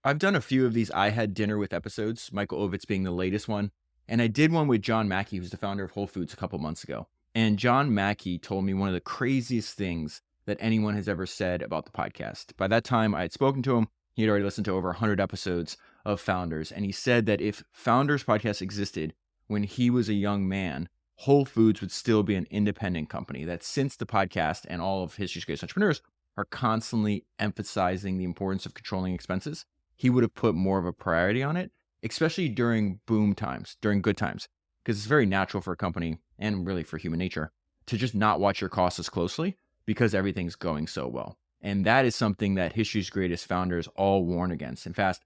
I've done a few of these I Had Dinner With episodes, Michael Ovitz being the latest one. And I did one with John Mackey, who's the founder of Whole Foods, a couple months ago. And John Mackey told me one of the craziest things that anyone has ever said about the podcast. By that time, I had spoken to him. He had already listened to over 100 episodes of Founders. And he said that if Founders podcast existed when he was a young man, Whole Foods would still be an independent company. That since the podcast and all of History's Greatest Entrepreneurs are constantly emphasizing the importance of controlling expenses, he would have put more of a priority on it, especially during boom times, during good times, because it's very natural for a company and really for human nature to just not watch your costs as closely because everything's going so well. And that is something that history's greatest founders all warn against. In fact,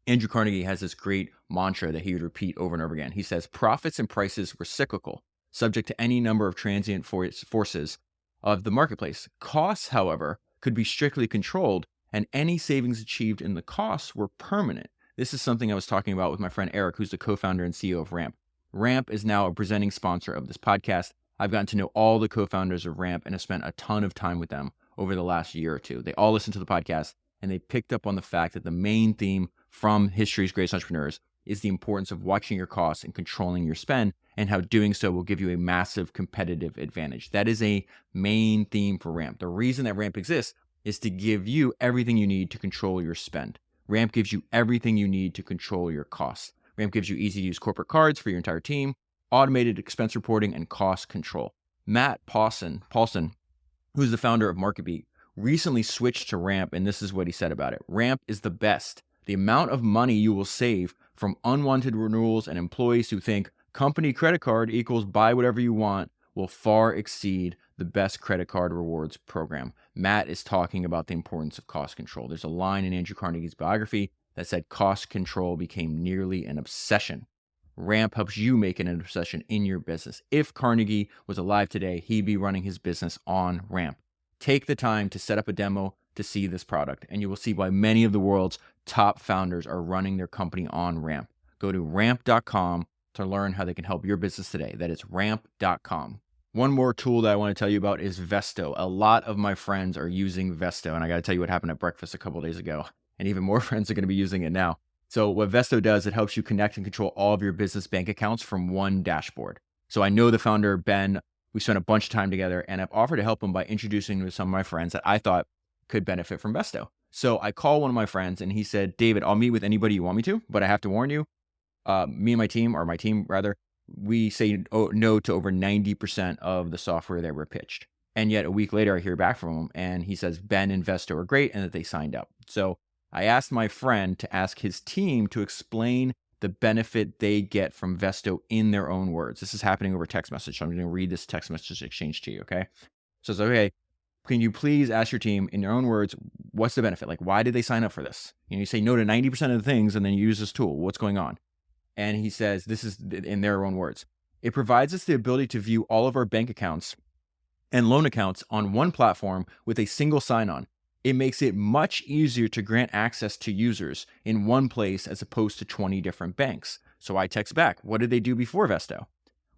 Andrew Carnegie has this great mantra that he would repeat over and over again. He says, profits and prices were cyclical, subject to any number of transient forces of the marketplace. Costs, however, could be strictly controlled, and any savings achieved in the costs were permanent. This is something I was talking about with my friend Eric, who's the co-founder and CEO of Ramp. Ramp is now a presenting sponsor of this podcast. I've gotten to know all the co-founders of Ramp and have spent a ton of time with them over the last year or two. They all listen to the podcast, and they picked up on the fact that the main theme from History's Greatest Entrepreneurs is the importance of watching your costs and controlling your spend, and how doing so will give you a massive competitive advantage. That is a main theme for Ramp. The reason that Ramp exists is to give you everything you need to control your spend. Ramp gives you everything you need to control your costs. Ramp gives you easy-to-use corporate cards for your entire team, automated expense reporting, and cost control. Matt Paulson, who's the founder of MarketBeat, recently switched to Ramp, and this is what he said about it. Ramp is the best. The amount of money you will save from unwanted renewals and employees who think company credit card equals buy whatever you want will far exceed the best credit card rewards program. Matt is talking about the importance of cost control. There's a line in Andrew Carnegie's biography that said cost control became nearly an obsession. Ramp helps you make it an obsession in your business. If Carnegie was alive today, he'd be running his business on Ramp. Take the time to set up a demo to see this product, and you will see why many of the world's top founders are running their company on Ramp. Go to ramp.com to learn how they can help your business today. That is ramp.com. One more tool that I want to tell you about is Vesto. A lot of my friends are using Vesto, and I got to tell you what happened at breakfast a couple of days ago, and even more friends are going to be using it now. So what Vesto does, it helps you connect and control all of your business bank accounts from one dashboard. So I know the founder, Ben. We spent a bunch of time together, and I've offered to help him by introducing him to some of my friends that I thought could benefit from Vesto. So I call one of my friends, and he said, David, I'll meet with anybody you want me to, but I have to warn you, me and my team, or my team rather, we say no to over 90% of the software that were pitched. And yet a week later, I hear back from him, and he says Ben and Vesto are great and that they signed up. So I asked my friend to ask his team to explain the benefit they get from Vesto in their own words. This is happening over text message. So I'm going to read this text message exchange to you, okay? So it's okay. Can you please ask your team in your own words, what's the benefit? Like, why did they sign up for this? You say no to 90% of the things, and then you use this tool. What's going on? And he says, this is in their own words. It provides us the ability to view all of our bank accounts and loan accounts on one platform with a single sign-on. It makes it much easier to grant access to users in one place as opposed to 20 different banks. So I text back, what did they do before Vesto?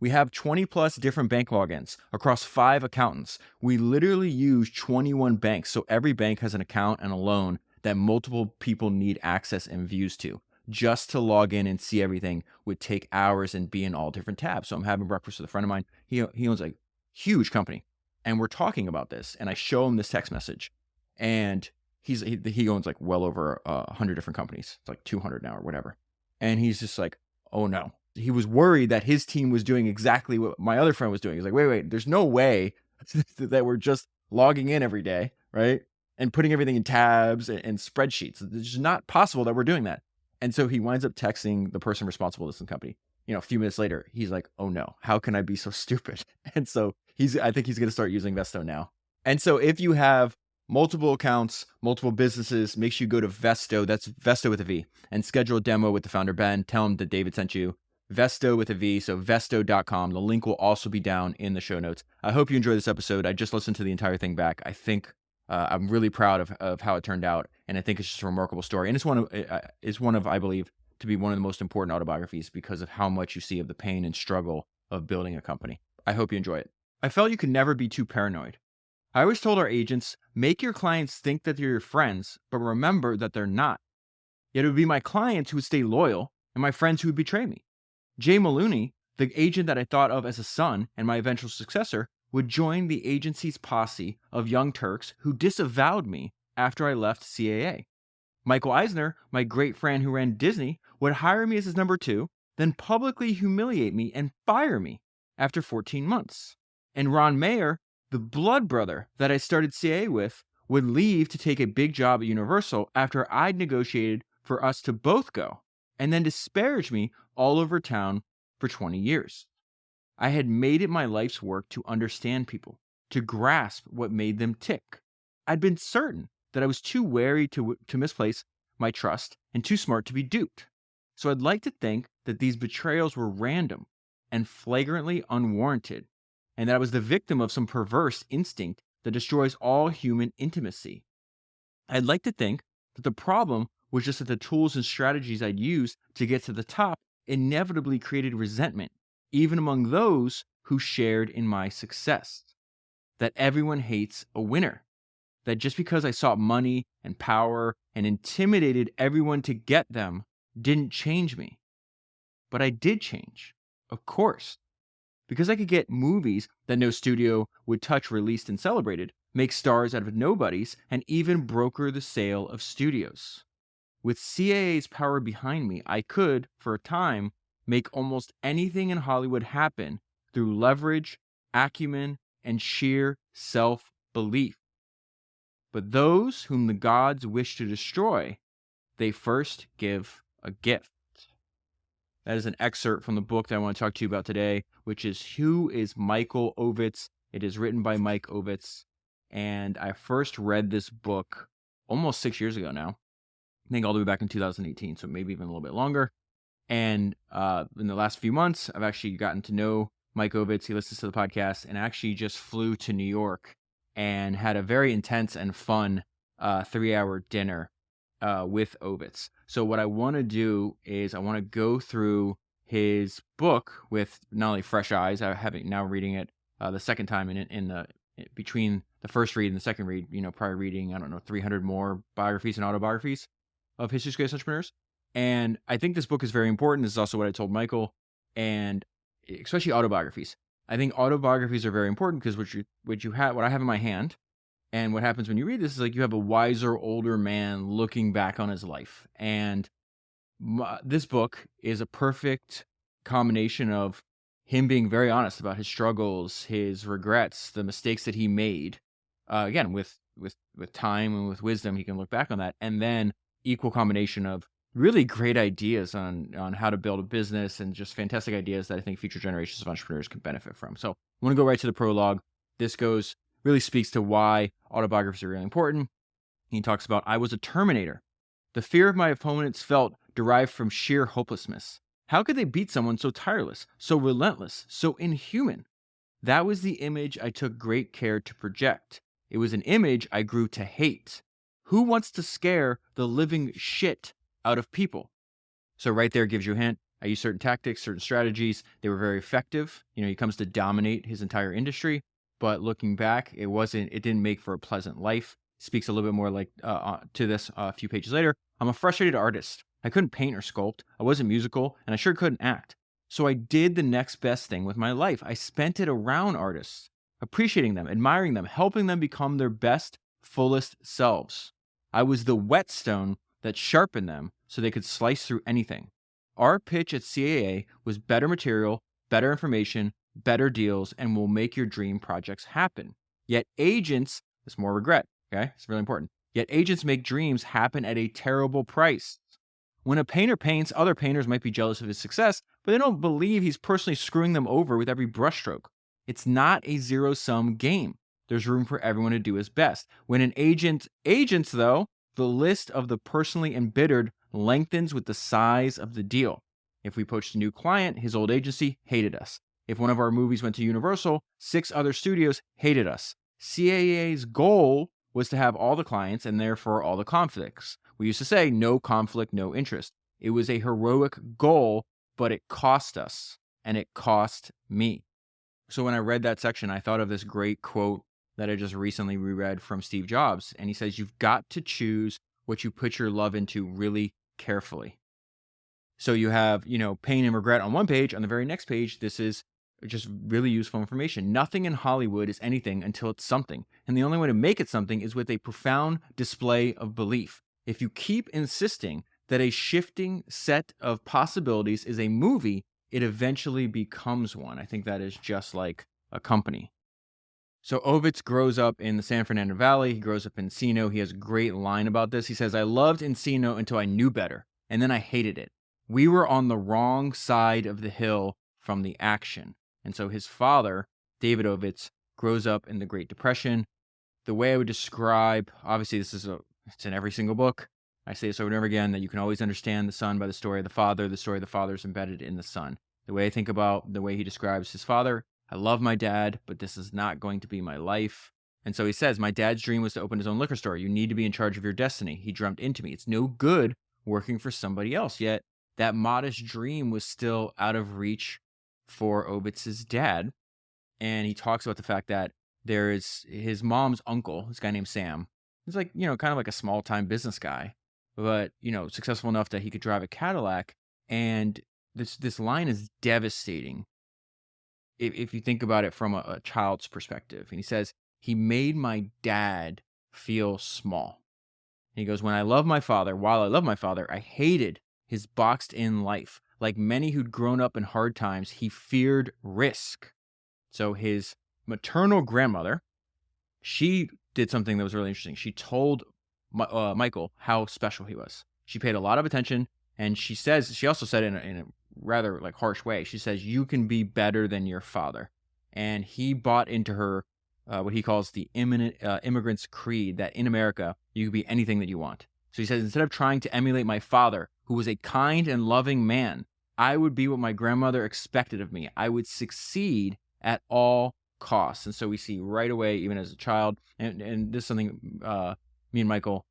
We have 20 plus different bank logins across 5 accountants. We literally use 21 banks. So every bank has an account and a loan that multiple people need access and views to. Just to log in and see everything would take hours and be in all different tabs. So I'm having breakfast with a friend of mine. He owns a huge company, and we're talking about this, and I show him this text message, and he owns like well over 100 different companies. It's like 200 now or whatever. And he's just like, oh no. He was worried that his team was doing exactly what my other friend was doing. He's like, wait, there's no way that we're just logging in every day, right? And putting everything in tabs and spreadsheets. It's just not possible that we're doing that. And so he winds up texting the person responsible for this company. A few minutes later, he's like, oh no, how can I be so stupid? And so I think he's going to start using Vesto now. And so if you have multiple accounts, multiple businesses, make sure you go to Vesto, that's Vesto with a V, and schedule a demo with the founder, Ben. Tell him that David sent you. Vesto with a V, so vesto.com. The link will also be down in the show notes. I hope you enjoyed this episode. I just listened to the entire thing back. I think I'm really proud of how it turned out, and I think it's just a remarkable story. And it's one of, I believe, to be one of the most important autobiographies because of how much you see of the pain and struggle of building a company. I hope you enjoy it. I felt you could never be too paranoid. I always told our agents, make your clients think that they're your friends, but remember that they're not. Yet it would be my clients who would stay loyal and my friends who would betray me. Jay Maloney, the agent that I thought of as a son and my eventual successor, would join the agency's posse of young Turks who disavowed me after I left CAA. Michael Eisner, my great friend who ran Disney, would hire me as his number two, then publicly humiliate me and fire me after 14 months. And Ron Mayer, the blood brother that I started CAA with, would leave to take a big job at Universal after I'd negotiated for us to both go, and then disparage me all over town for 20 years. I had made it my life's work to understand people, to grasp what made them tick. I'd been certain that I was too wary to misplace my trust and too smart to be duped. So I'd like to think that these betrayals were random and flagrantly unwarranted, and that I was the victim of some perverse instinct that destroys all human intimacy. I'd like to think that the problem was just that the tools and strategies I'd used to get to the top inevitably created resentment, even among those who shared in my success. That everyone hates a winner. That just because I sought money and power and intimidated everyone to get them didn't change me. But I did change, of course. Because I could get movies that no studio would touch released and celebrated, make stars out of nobodies, and even broker the sale of studios. With CAA's power behind me, I could, for a time, make almost anything in Hollywood happen through leverage, acumen, and sheer self-belief. But those whom the gods wish to destroy, they first give a gift. That is an excerpt from the book that I want to talk to you about today, which is Who is Michael Ovitz? It is written by Mike Ovitz. And I first read this book almost 6 years ago now. I think all the way back in 2018, so maybe even a little bit longer. And in the last few months, I've actually gotten to know Mike Ovitz. He listens to the podcast and actually just flew to New York and had a very intense and fun 3-hour dinner with Ovitz. So what I want to do is I want to go through his book with not only fresh eyes. I have it now reading it the second time between the first read and the second read. Prior reading 300 more biographies and autobiographies of history's greatest entrepreneurs. And I think this book is very important. This is also what I told Michael, and especially autobiographies. I think autobiographies are very important because what I have in my hand, and what happens when you read this is like you have a wiser, older man looking back on his life. And this book is a perfect combination of him being very honest about his struggles, his regrets, the mistakes that he made. Again, with time and with wisdom, he can look back on that, and then equal combination of really great ideas on how to build a business and just fantastic ideas that I think future generations of entrepreneurs can benefit from. So I want to go right to the prologue. This really speaks to why autobiographies are really important. He talks about, I was a Terminator. The fear of my opponents felt derived from sheer hopelessness. How could they beat someone so tireless, so relentless, so inhuman? That was the image I took great care to project. It was an image I grew to hate. Who wants to scare the living shit out of people? So right there gives you a hint. I used certain tactics, certain strategies. They were very effective. He comes to dominate his entire industry. But looking back, it didn't make for a pleasant life. Speaks a little bit more like to this a few pages later. I'm a frustrated artist. I couldn't paint or sculpt. I wasn't musical, and I sure couldn't act. So I did the next best thing with my life. I spent it around artists, appreciating them, admiring them, helping them become their best, fullest selves. I was the whetstone that sharpened them so they could slice through anything. Our pitch at CAA was better material, better information, better deals, and will make your dream projects happen. Yet agents, there's more regret, okay? It's really important. Yet agents make dreams happen at a terrible price. When a painter paints, other painters might be jealous of his success, but they don't believe he's personally screwing them over with every brushstroke. It's not a zero-sum game. There's room for everyone to do his best. When an agents though, the list of the personally embittered lengthens with the size of the deal. If we poached a new client, his old agency hated us. If one of our movies went to Universal, 6 other studios hated us. CAA's goal was to have all the clients and therefore all the conflicts. We used to say no conflict, no interest. It was a heroic goal, but it cost us, and it cost me. So when I read that section, I thought of this great quote that I just recently reread from Steve Jobs. And he says, you've got to choose what you put your love into really carefully. So you have, pain and regret on one page. On the very next page, this is just really useful information. Nothing in Hollywood is anything until it's something. And the only way to make it something is with a profound display of belief. If you keep insisting that a shifting set of possibilities is a movie, it eventually becomes one. I think that is just like a company. So Ovitz grows up in the San Fernando Valley. He grows up in Encino. He has a great line about this. He says, "I loved Encino until I knew better, and then I hated it. We were on the wrong side of the hill from the action." And so his father, David Ovitz, grows up in the Great Depression. The way I would describe, obviously it's in every single book. I say this over and over again, that you can always understand the son by the story of the father. The story of the father is embedded in the son. The way I think about the way he describes his father: "I love my dad, but this is not going to be my life." And so he says, "My dad's dream was to open his own liquor store. You need to be in charge of your destiny. He drummed into me. It's no good working for somebody else." Yet that modest dream was still out of reach for Ovitz's dad. And he talks about the fact that there is his mom's uncle, this guy named Sam. He's like, kind of like a small time business guy, but, successful enough that he could drive a Cadillac. And this line is devastating if you think about it from a child's perspective. And he says, "He made my dad feel small." And he goes, while I love my father, I hated his boxed in life. Like many who'd grown up in hard times, he feared risk. So his maternal grandmother, she did something that was really interesting. She told Michael how special he was. She paid a lot of attention, and she also said in a rather like harsh way. She says, "You can be better than your father." And he bought into her what he calls the immigrant's creed, that in America you can be anything that you want. So he says, "Instead of trying to emulate my father, who was a kind and loving man, I would be what my grandmother expected of me. I would succeed at all costs." And so we see right away, even as a child, and this is something me and Michael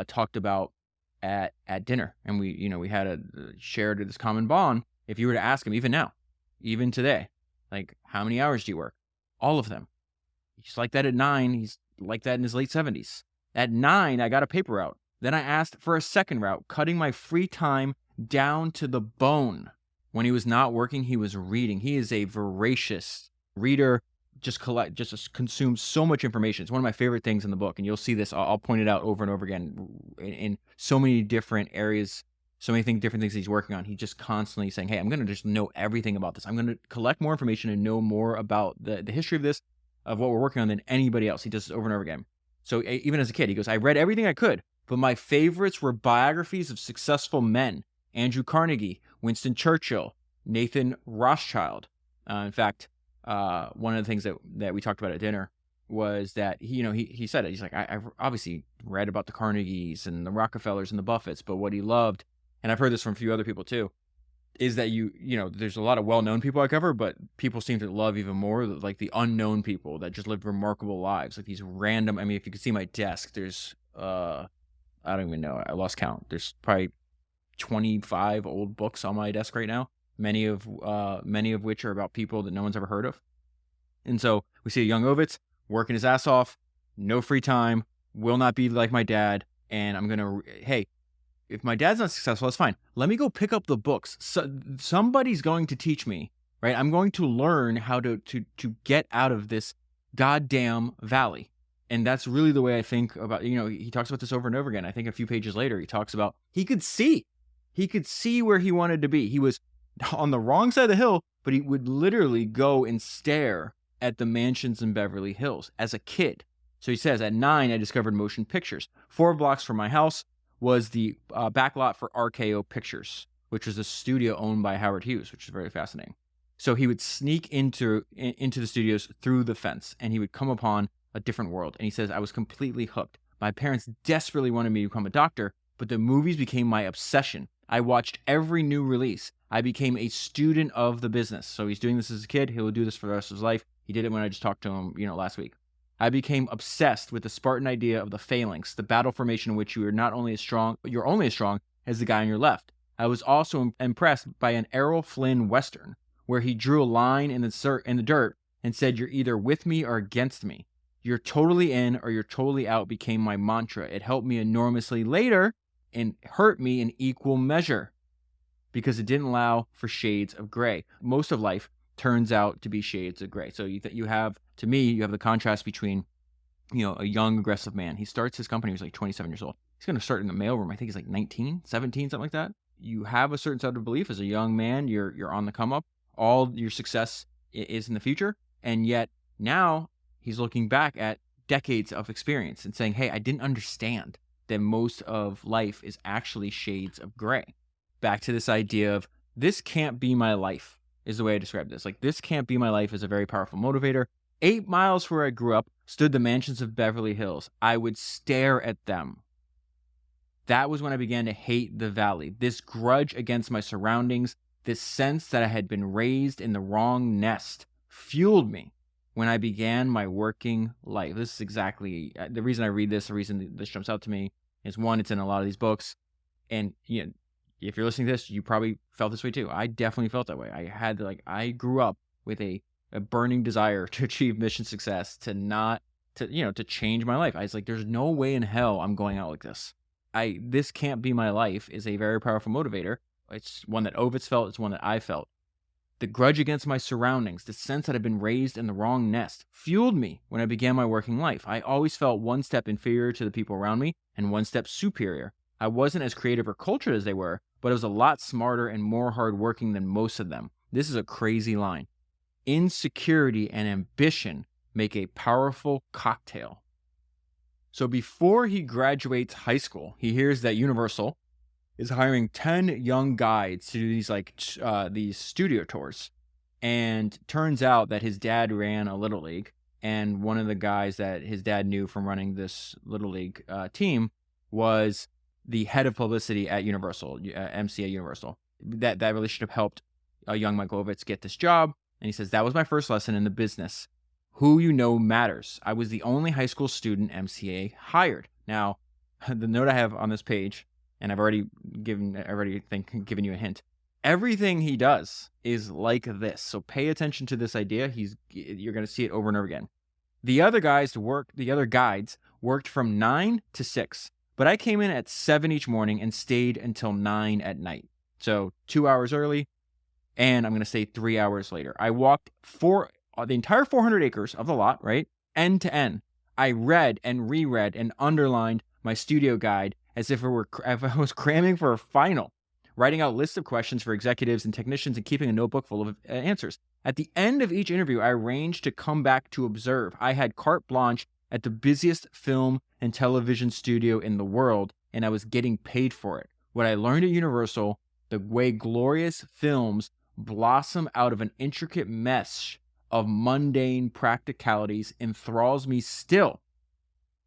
talked about at dinner, and we had shared this common bond. If you were to ask him, even now, even today, like, how many hours do you work? All of them. He's like that at 9. He's like that in his late 70s. At 9, I got a paper route. Then I asked for a second route, cutting my free time down to the bone. When he was not working, he was reading. He is a voracious reader, just consumes so much information. It's one of my favorite things in the book, and you'll see this. I'll point it out over and over again in so many different areas, so many different things he's working on. He's just constantly saying, "Hey, I'm going to just know everything about this. I'm going to collect more information and know more about the history of this, of what we're working on, than anybody else." He does this over and over again. So even as a kid, he goes, "I read everything I could, but my favorites were biographies of successful men: Andrew Carnegie, Winston Churchill, Nathan Rothschild." In fact, one of the things that we talked about at dinner was that he said it. He's like, I've obviously read about the Carnegies and the Rockefellers and the Buffetts, but what he loved, and I've heard this from a few other people too, is that there's a lot of well-known people I cover, but people seem to love even more like the unknown people that just lived remarkable lives, like these random. I mean, if you could see my desk, there's I don't even know, I lost count. There's probably 25 old books on my desk right now, many of which are about people that no one's ever heard of. And so we see a young Ovitz working his ass off, no free time, will not be like my dad, and hey, if my dad's not successful, that's fine. Let me go pick up the books. Somebody's going to teach me, right? I'm going to learn how to get out of this goddamn valley. And that's really the way I think about, he talks about this over and over again. I think a few pages later, he talks about he could see where he wanted to be. He was on the wrong side of the hill, but he would literally go and stare at the mansions in Beverly Hills as a kid. So he says, at 9, I discovered motion pictures. 4 blocks from my house was the backlot for RKO Pictures, which was a studio owned by Howard Hughes, which is very fascinating. So he would sneak into the studios through the fence, and he would come upon a different world. And he says, I was completely hooked. My parents desperately wanted me to become a doctor, but the movies became my obsession. I watched every new release. I became a student of the business. So he's doing this as a kid. He will do this for the rest of his life. He did it when I just talked to him, last week. I became obsessed with the Spartan idea of the phalanx, the battle formation in which you're only as strong as the guy on your left. I was also impressed by an Errol Flynn Western, where he drew a line in the dirt and said, you're either with me or against me. You're totally in or you're totally out became my mantra. It helped me enormously later and hurt me in equal measure because it didn't allow for shades of gray. Most of life turns out to be shades of gray. So you have the contrast between, a young, aggressive man. He starts his company, he was like 27 years old. He's going to start in the mailroom. I think he's like 19, 17, something like that. You have a certain set of belief as a young man. You're on the come up. All your success is in the future. And yet now he's looking back at decades of experience and saying, hey, I didn't understand that most of life is actually shades of gray. Back to this idea of this can't be my life is the way I describe this. Like, this can't be my life is a very powerful motivator. 8 miles where I grew up stood the mansions of Beverly Hills. I would stare at them. That was when I began to hate the valley. This grudge against my surroundings, this sense that I had been raised in the wrong nest, fueled me when I began my working life. This is exactly the reason I read this, the reason this jumps out to me is, one, it's in a lot of these books. And if you're listening to this, you probably felt this way too. I definitely felt that way. I grew up with a burning desire to achieve mission success, to change my life. I was like, there's no way in hell I'm going out like this. This can't be my life is a very powerful motivator. It's one that Ovitz felt. It's one that I felt. The grudge against my surroundings, the sense that I'd been raised in the wrong nest, fueled me when I began my working life. I always felt one step inferior to the people around me and one step superior. I wasn't as creative or cultured as they were, but I was a lot smarter and more hardworking than most of them. This is a crazy line. Insecurity and ambition make a powerful cocktail. So before he graduates high school, he hears that Universal is hiring 10 young guides to do these studio tours. And turns out that his dad ran a Little League, and one of the guys that his dad knew from running this Little League team was the head of publicity at Universal, MC at Universal. That relationship helped young Michael Ovitz get this job. And he says, that was my first lesson in the business. Who you know matters. I was the only high school student MCA hired. Now, the note I have on this page, and I've already given you a hint. Everything he does is like this. So pay attention to this idea. You're going to see it over and over again. The other guides worked from 9 to 6, but I came in at 7 each morning and stayed until 9 at night. So 2 hours early, and I'm going to stay 3 hours later. I walked the entire 400 acres of the lot, right? End to end. I read and reread and underlined my studio guide as if I was cramming for a final, writing out lists of questions for executives and technicians and keeping a notebook full of answers. At the end of each interview, I arranged to come back to observe. I had carte blanche at the busiest film and television studio in the world, and I was getting paid for it. What I learned at Universal, the way glorious films blossom out of an intricate mesh of mundane practicalities, enthralls me still.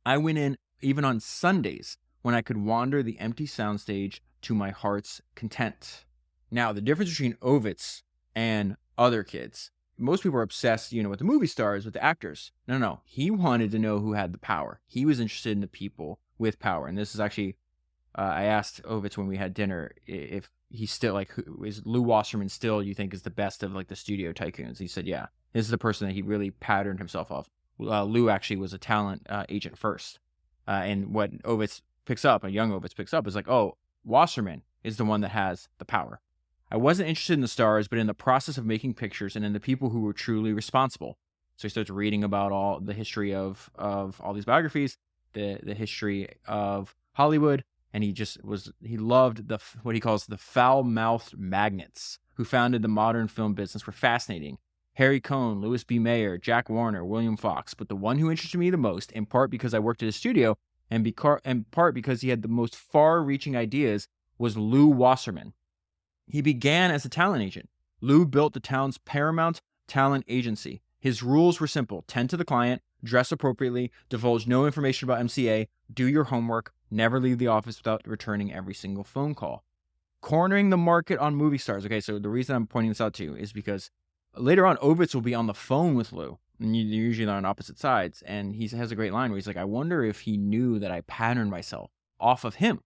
I went in even on Sundays when I could wander the empty soundstage to my heart's content. Now, the difference between Ovitz and other kids, most people are obsessed, with the movie stars, with the actors. No. He wanted to know who had the power. He was interested in the people with power. And this is actually, I asked Ovitz when we had dinner if he's still who is Lou Wasserman still, you think, is the best of the studio tycoons? He said, yeah. This is the person that he really patterned himself off. Lou actually was a talent agent first. And what Ovitz picks up, a young Ovitz picks up, is Wasserman is the one that has the power. I wasn't interested in the stars, but in the process of making pictures and in the people who were truly responsible. So he starts reading about all the history of all these biographies, the history of Hollywood, and he loved what he calls the foul-mouthed magnates who founded the modern film business were fascinating. Harry Cohn, Louis B. Mayer, Jack Warner, William Fox. But the one who interested me the most, in part because I worked at a studio, and in part because he had the most far-reaching ideas, was Lou Wasserman. He began as a talent agent. Lou built the town's paramount talent agency. His rules were simple. Tend to the client, dress appropriately, divulge no information about MCA, do your homework, never leave the office without returning every single phone call. Cornering the market on movie stars. Okay, so the reason I'm pointing this out to you is because later on, Ovitz will be on the phone with Lou, and they're usually on opposite sides, and he has a great line where he's like, I wonder if he knew that I patterned myself off of him,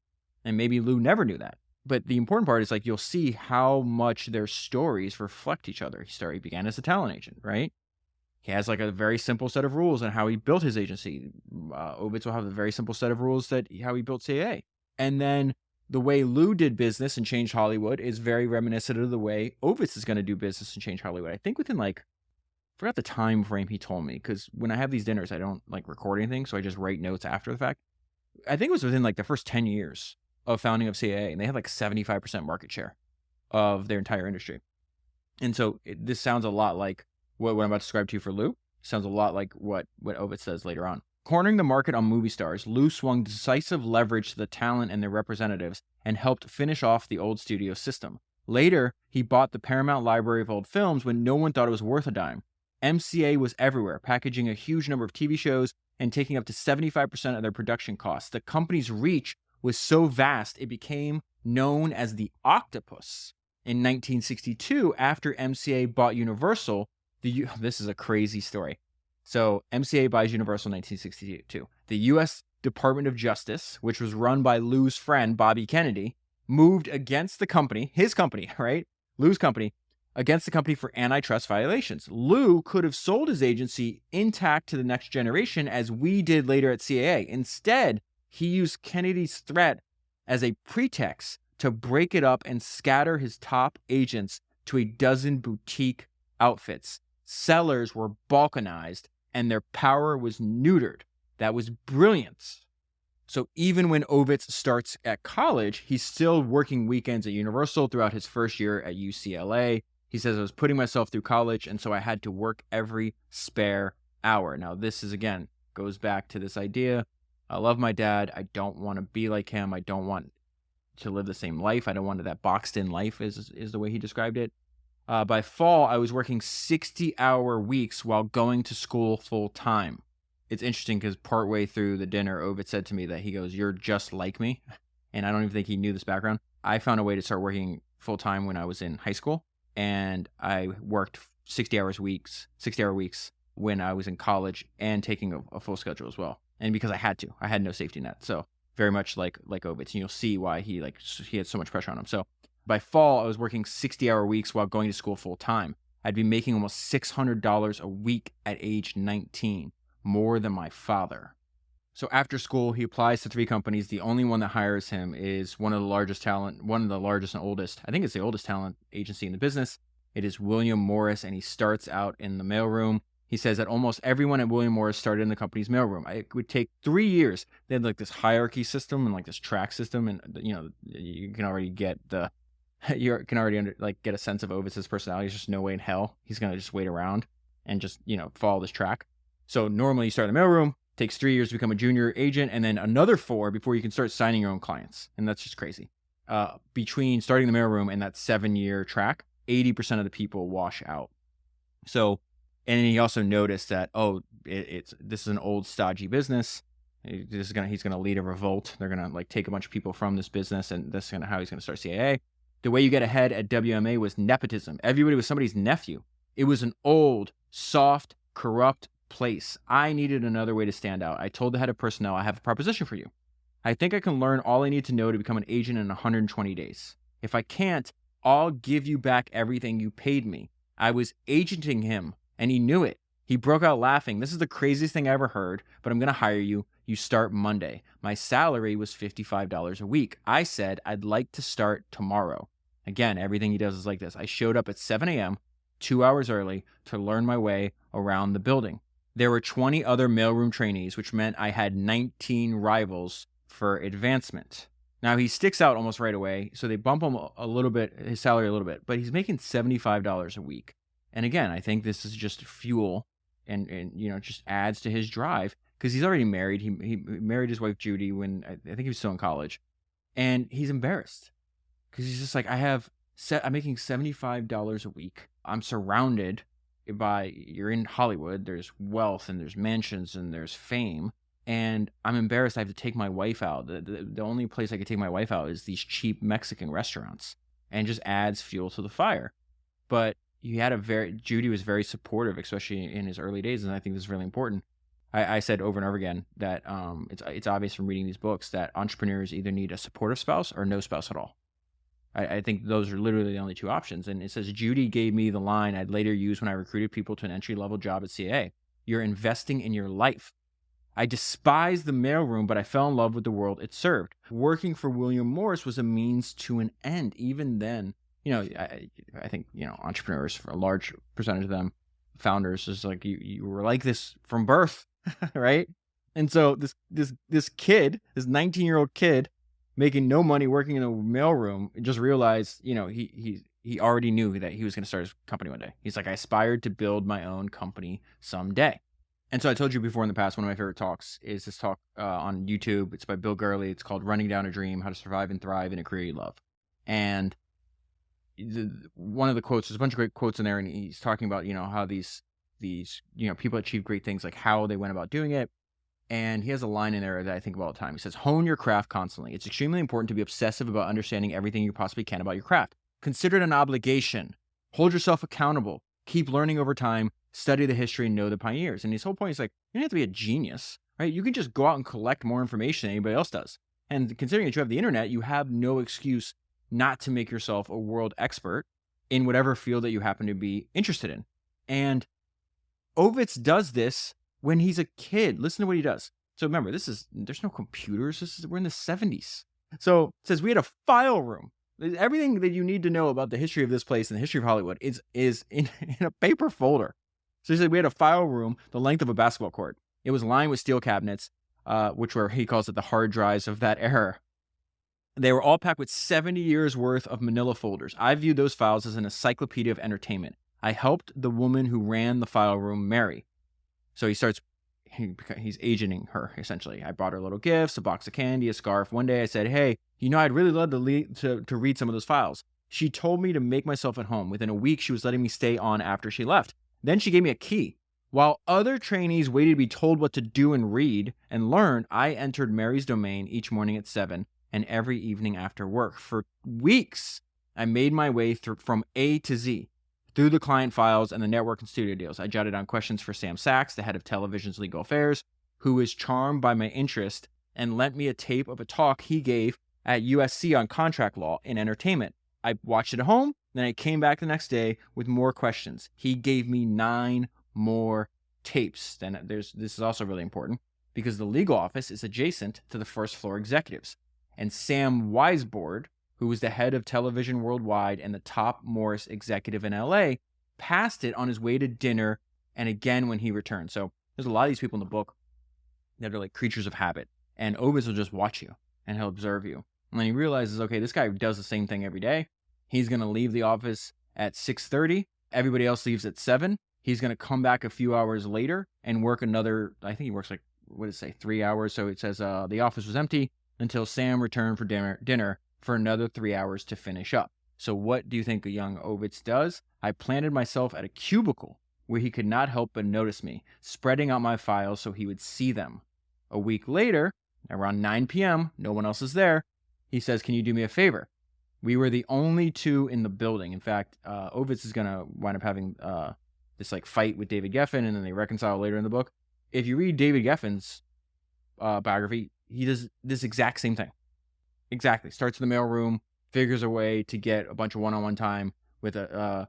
and maybe Lou never knew that. But the important part is you'll see how much their stories reflect each other. He began as a talent agent, right? He has a very simple set of rules on how he built his agency. Ovitz will have a very simple set of rules how he built CAA. And then the way Lou did business and changed Hollywood is very reminiscent of the way Ovitz is going to do business and change Hollywood. I think within like, I forgot the time frame he told me, because when I have these dinners, I don't like record anything, so I just write notes after the fact. I think it was within like the first 10 years of founding of CAA, and they had like 75% market share of their entire industry. And so this sounds a lot like what I'm about to describe to you for Lou. Sounds a lot like what Ovitz says later on. Cornering the market on movie stars, Lou swung decisive leverage to the talent and their representatives and helped finish off the old studio system. Later, he bought the Paramount library of old films when no one thought it was worth a dime. MCA was everywhere, packaging a huge number of TV shows and taking up to 75% of their production costs. The company's reach was so vast, it became known as the Octopus. In 1962, after MCA bought Universal, this is a crazy story. So MCA buys Universal in 1962. The U.S. Department of Justice, which was run by Lou's friend, Bobby Kennedy, moved against the company, his company, right? Lou's company, against the company for antitrust violations. Lou could have sold his agency intact to the next generation, as we did later at CAA. Instead, he used Kennedy's threat as a pretext to break it up and scatter his top agents to a dozen boutique outfits. Sellers were balkanized and their power was neutered. That was brilliant. So even when Ovitz starts at college, he's still working weekends at Universal throughout his first year at UCLA. He says, I was putting myself through college, and so I had to work every spare hour. Now, this is, again, goes back to this idea. I love my dad. I don't want to be like him. I don't want to live the same life. I don't want that boxed-in life is the way he described it. By fall, I was working 60-hour weeks while going to school full-time. It's interesting because partway through the dinner, Ovitz said to me that he goes, you're just like me. And I don't even think he knew this background. I found a way to start working full-time when I was in high school. And I worked 60-hour weeks when I was in college and taking a full schedule as well. And because I had no safety net. So very much like Ovitz. And you'll see why he had so much pressure on him. So by fall, I was working 60-hour weeks while going to school full-time. I'd be making almost $600 a week at age 19, more than my father. So after school, he applies to 3 companies. The only one that hires him is one of the largest and oldest, I think it's the oldest talent agency in the business. It is William Morris, and he starts out in the mailroom. He says that almost everyone at William Morris started in the company's mailroom. It would take 3 years. They had like this hierarchy system and like this track system, and you can already get get a sense of Ovitz's personality. There's just no way in hell he's gonna just wait around and just follow this track. So normally you start in the mailroom, takes 3 years to become a junior agent, and then another 4 before you can start signing your own clients, and that's just crazy. Between starting the mailroom and that 7-year track, 80% of the people wash out. So, and he also noticed that this is an old stodgy business. He's gonna lead a revolt. They're gonna take a bunch of people from this business, and this is how he's gonna start CAA. The way you get ahead at WMA was nepotism. Everybody was somebody's nephew. It was an old, soft, corrupt place. I needed another way to stand out. I told the head of personnel, I have a proposition for you. I think I can learn all I need to know to become an agent in 120 days. If I can't, I'll give you back everything you paid me. I was agenting him, and he knew it. He broke out laughing. This is the craziest thing I ever heard, but I'm going to hire you. You start Monday. My salary was $55 a week. I said, I'd like to start tomorrow. Again, everything he does is like this. I showed up at 7 a.m., 2 hours early, to learn my way around the building. There were 20 other mailroom trainees, which meant I had 19 rivals for advancement. Now, he sticks out almost right away, so they bump him a little bit, his salary a little bit, but he's making $75 a week. And again, I think this is just fuel and just adds to his drive, because he's already married. He married his wife, Judy, when I think he was still in college. And he's embarrassed because he's just like, I'm making $75 a week. I'm surrounded by, you're in Hollywood, there's wealth and there's mansions and there's fame. And I'm embarrassed I have to take my wife out. The only place I could take my wife out is these cheap Mexican restaurants, and just adds fuel to the fire. But Judy was very supportive, especially in his early days. And I think this is really important. I said over and over again that it's obvious from reading these books that entrepreneurs either need a supportive spouse or no spouse at all. I think those are literally the only 2 options. And it says, Judy gave me the line I'd later use when I recruited people to an entry-level job at CAA. You're investing in your life. I despised the mailroom, but I fell in love with the world it served. Working for William Morris was a means to an end. Even then, I think, entrepreneurs, for a large percentage of them, founders, is like you were like this from birth, right? And so this kid, this 19-year-old kid, making no money working in a mailroom, just realized, he already knew that he was going to start his company one day. He's like, I aspired to build my own company someday. And so I told you before in the past, one of my favorite talks is this talk on YouTube. It's by Bill Gurley. It's called Running Down a Dream, How to Survive and Thrive in a Career You Love. And one of the quotes, there's a bunch of great quotes in there, and he's talking about, how these people achieve great things, like how they went about doing it. And he has a line in there that I think about all the time. He says, hone your craft constantly. It's extremely important to be obsessive about understanding everything you possibly can about your craft. Consider it an obligation. Hold yourself accountable. Keep learning over time. Study the history and know the pioneers. And his whole point is like, you don't have to be a genius, right? You can just go out and collect more information than anybody else does. And considering that you have the internet, you have no excuse not to make yourself a world expert in whatever field that you happen to be interested in. And Ovitz does this when he's a kid. Listen to what he does. So remember, there's no computers. We're in the 70s. So it says we had a file room. Everything that you need to know about the history of this place and the history of Hollywood is in a paper folder. So he said we had a file room the length of a basketball court. It was lined with steel cabinets, which were, he calls it, the hard drives of that era. They were all packed with 70 years worth of manila folders. I viewed those files as an encyclopedia of entertainment. I helped the woman who ran the file room marry. So he's agenting her, essentially. I brought her little gifts, a box of candy, a scarf. One day I said, hey, I'd really love to read some of those files. She told me to make myself at home. Within a week, she was letting me stay on after she left. Then she gave me a key. While other trainees waited to be told what to do and read and learn, I entered Mary's domain each morning at 7 and every evening after work. For weeks, I made my way from A to Z, through the client files and the network and studio deals. I jotted down questions for Sam Sachs, the head of television's legal affairs, who was charmed by my interest and lent me a tape of a talk he gave at USC on contract law in entertainment. I watched it at home, then I came back the next day with more questions. He gave me 9 more tapes. Then this is also really important because the legal office is adjacent to the first floor executives. And Sam Weisbord, who was the head of television worldwide and the top Morris executive in LA, passed it on his way to dinner and again when he returned. So there's a lot of these people in the book that are like creatures of habit. And Ovitz will just watch you and he'll observe you. And then he realizes, okay, this guy does the same thing every day. He's going to leave the office at 6:30. Everybody else leaves at 7. He's going to come back a few hours later and work another, I think he works like, 3 hours. So it says the office was empty until Sam returned for dinner for another 3 hours to finish up. So what do you think a young Ovitz does? I planted myself at a cubicle where he could not help but notice me, spreading out my files so he would see them. A week later, around 9 p.m., no one else is there. He says, can you do me a favor? We were the only 2 in the building. In fact, Ovitz is going to wind up having this like fight with David Geffen, and then they reconcile later in the book. If you read David Geffen's biography, he does this exact same thing. Exactly. Starts in the mailroom, figures a way to get a bunch of one-on-one time with the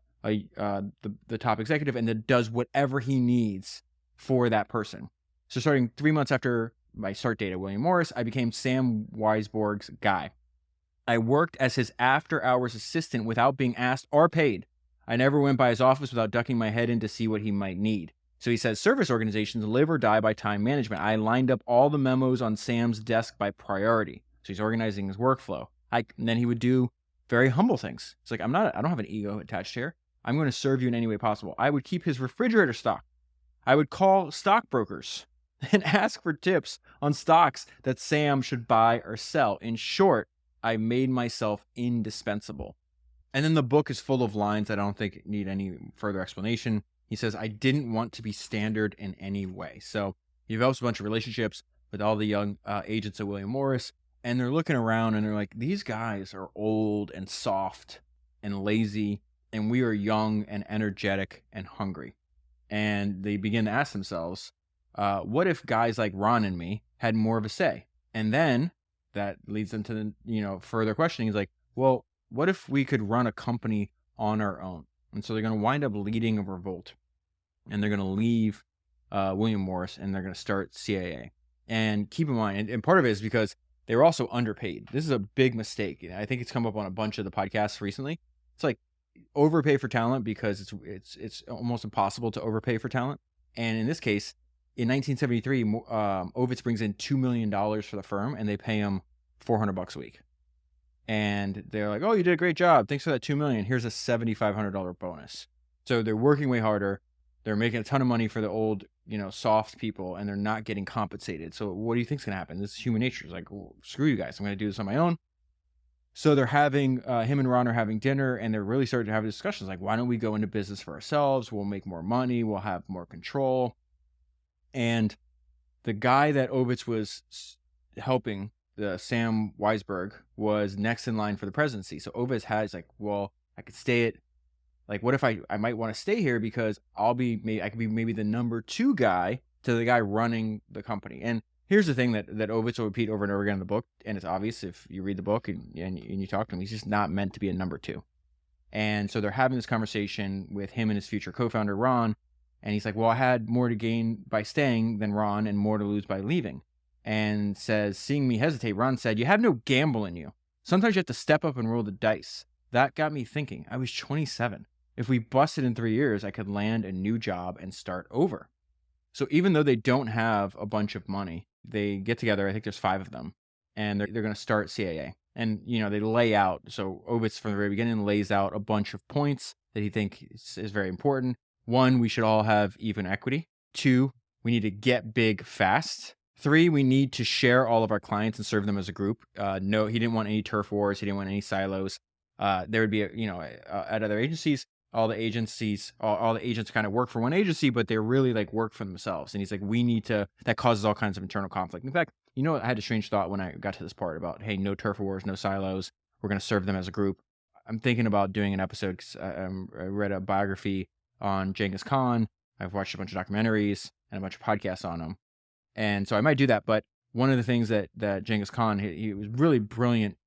top executive, and then does whatever he needs for that person. So starting 3 months after my start date at William Morris, I became Sam Weisbord's guy. I worked as his after-hours assistant without being asked or paid. I never went by his office without ducking my head in to see what he might need. So he says service organizations live or die by time management. I lined up all the memos on Sam's desk by priority. So he's organizing his workflow. And then he would do very humble things. It's like, I don't have an ego attached here. I'm going to serve you in any way possible. I would keep his refrigerator stocked. I would call stockbrokers and ask for tips on stocks that Sam should buy or sell. In short, I made myself indispensable. And then the book is full of lines that I don't think need any further explanation. He says, I didn't want to be standard in any way. So he develops a bunch of relationships with all the young agents at William Morris, and they're looking around and they're like, these guys are old and soft and lazy, and we are young and energetic and hungry. And they begin to ask themselves, what if guys like Ron and me had more of a say? And then that leads them to further questioning. He's like, well, what if we could run a company on our own? And so they're going to wind up leading a revolt, and they're going to leave William Morris, and they're going to start CAA. And keep in mind, and part of it is because they were also underpaid. This is a big mistake. I think it's come up on a bunch of the podcasts recently. It's like overpay for talent because it's almost impossible to overpay for talent. And in this case, in 1973, Ovitz brings in $2 million for the firm, and they pay him $400 a week. And they're like, "Oh, you did a great job. Thanks for that $2 million. Here's a $7,500 bonus." So they're working way harder. They're making a ton of money for the old, soft people, and they're not getting compensated. So what do you think's going to happen? This is human nature. It's like, well, screw you guys. I'm going to do this on my own. So they're having, him and Ron are having dinner, and they're really starting to have discussions like, why don't we go into business for ourselves? We'll make more money. We'll have more control. And the guy that Ovitz was helping, the Sam Weisberg, was next in line for the presidency. So Ovitz has like, well, I could stay at, like, what if I might want to stay here because I could be maybe the number 2 guy to the guy running the company. And here's the thing that Ovitz will repeat over and over again in the book, and it's obvious if you read the book and you talk to him, he's just not meant to be a number 2. And so they're having this conversation with him and his future co-founder, Ron, and he's like, well, I had more to gain by staying than Ron and more to lose by leaving. And says, seeing me hesitate, Ron said, "You have no gamble in you. Sometimes you have to step up and roll the dice." That got me thinking. I was 27. If we busted in 3 years, I could land a new job and start over. So even though they don't have a bunch of money, they get together. I think there's 5 of them, and they're going to start CAA. And, they lay out. So Ovitz from the very beginning lays out a bunch of points that he thinks is very important. 1, we should all have even equity. 2, we need to get big fast. 3, we need to share all of our clients and serve them as a group. No, he didn't want any turf wars. He didn't want any silos. There would be, at other agencies, all the agents kind of work for one agency, but they're really like work for themselves. And he's like, that causes all kinds of internal conflict. In fact, I had a strange thought when I got to this part about, hey, no turf wars, no silos. We're going to serve them as a group. I'm thinking about doing an episode because I read a biography on Genghis Khan. I've watched a bunch of documentaries and a bunch of podcasts on him. And so I might do that. But one of the things that Genghis Khan, he was really brilliant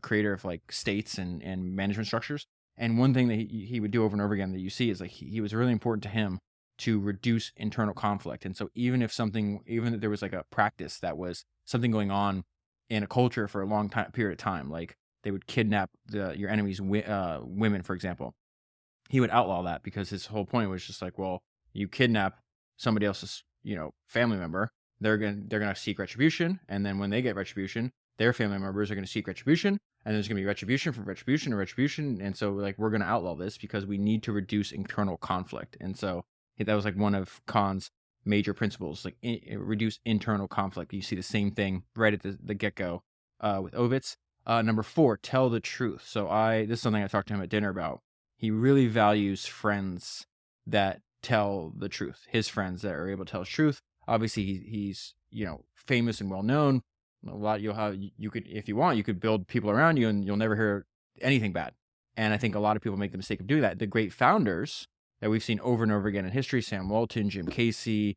creator of like states and management structures. And one thing that he would do over and over again that you see is like he was really important to him to reduce internal conflict. And so even if there was like a practice that was something going on in a culture for a long period of time, like they would kidnap your enemy's women, for example, he would outlaw that because his whole point was just like, well, you kidnap somebody else's family member, they're gonna seek retribution, and then when they get retribution, their family members are going to seek retribution, and there's going to be retribution for retribution and retribution. And so like we're going to outlaw this because we need to reduce internal conflict. And so that was like one of Khan's major principles, like reduce internal conflict. You see the same thing right at the get-go with Ovitz. Number 4, tell the truth. So this is something I talked to him at dinner about. He really values friends that tell the truth, his friends that are able to tell his truth. Obviously he's famous and well known. A lot you could, if you want, you could build people around you and you'll never hear anything bad. And I think a lot of people make the mistake of doing that. The great founders that we've seen over and over again in history, Sam Walton, Jim Casey,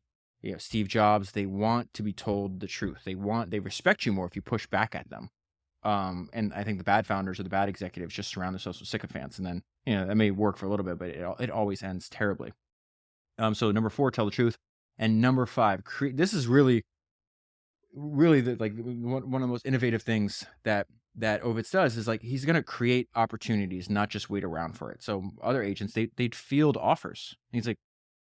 Steve Jobs, they want to be told the truth. They respect you more if you push back at them. And I think the bad founders or the bad executives just surround themselves with sycophants. And then, that may work for a little bit, but it always ends terribly. So number 4, tell the truth. And number 5, this is really one of the most innovative things that Ovitz does is like he's going to create opportunities, not just wait around for it. So other agents, they'd field offers. And he's like,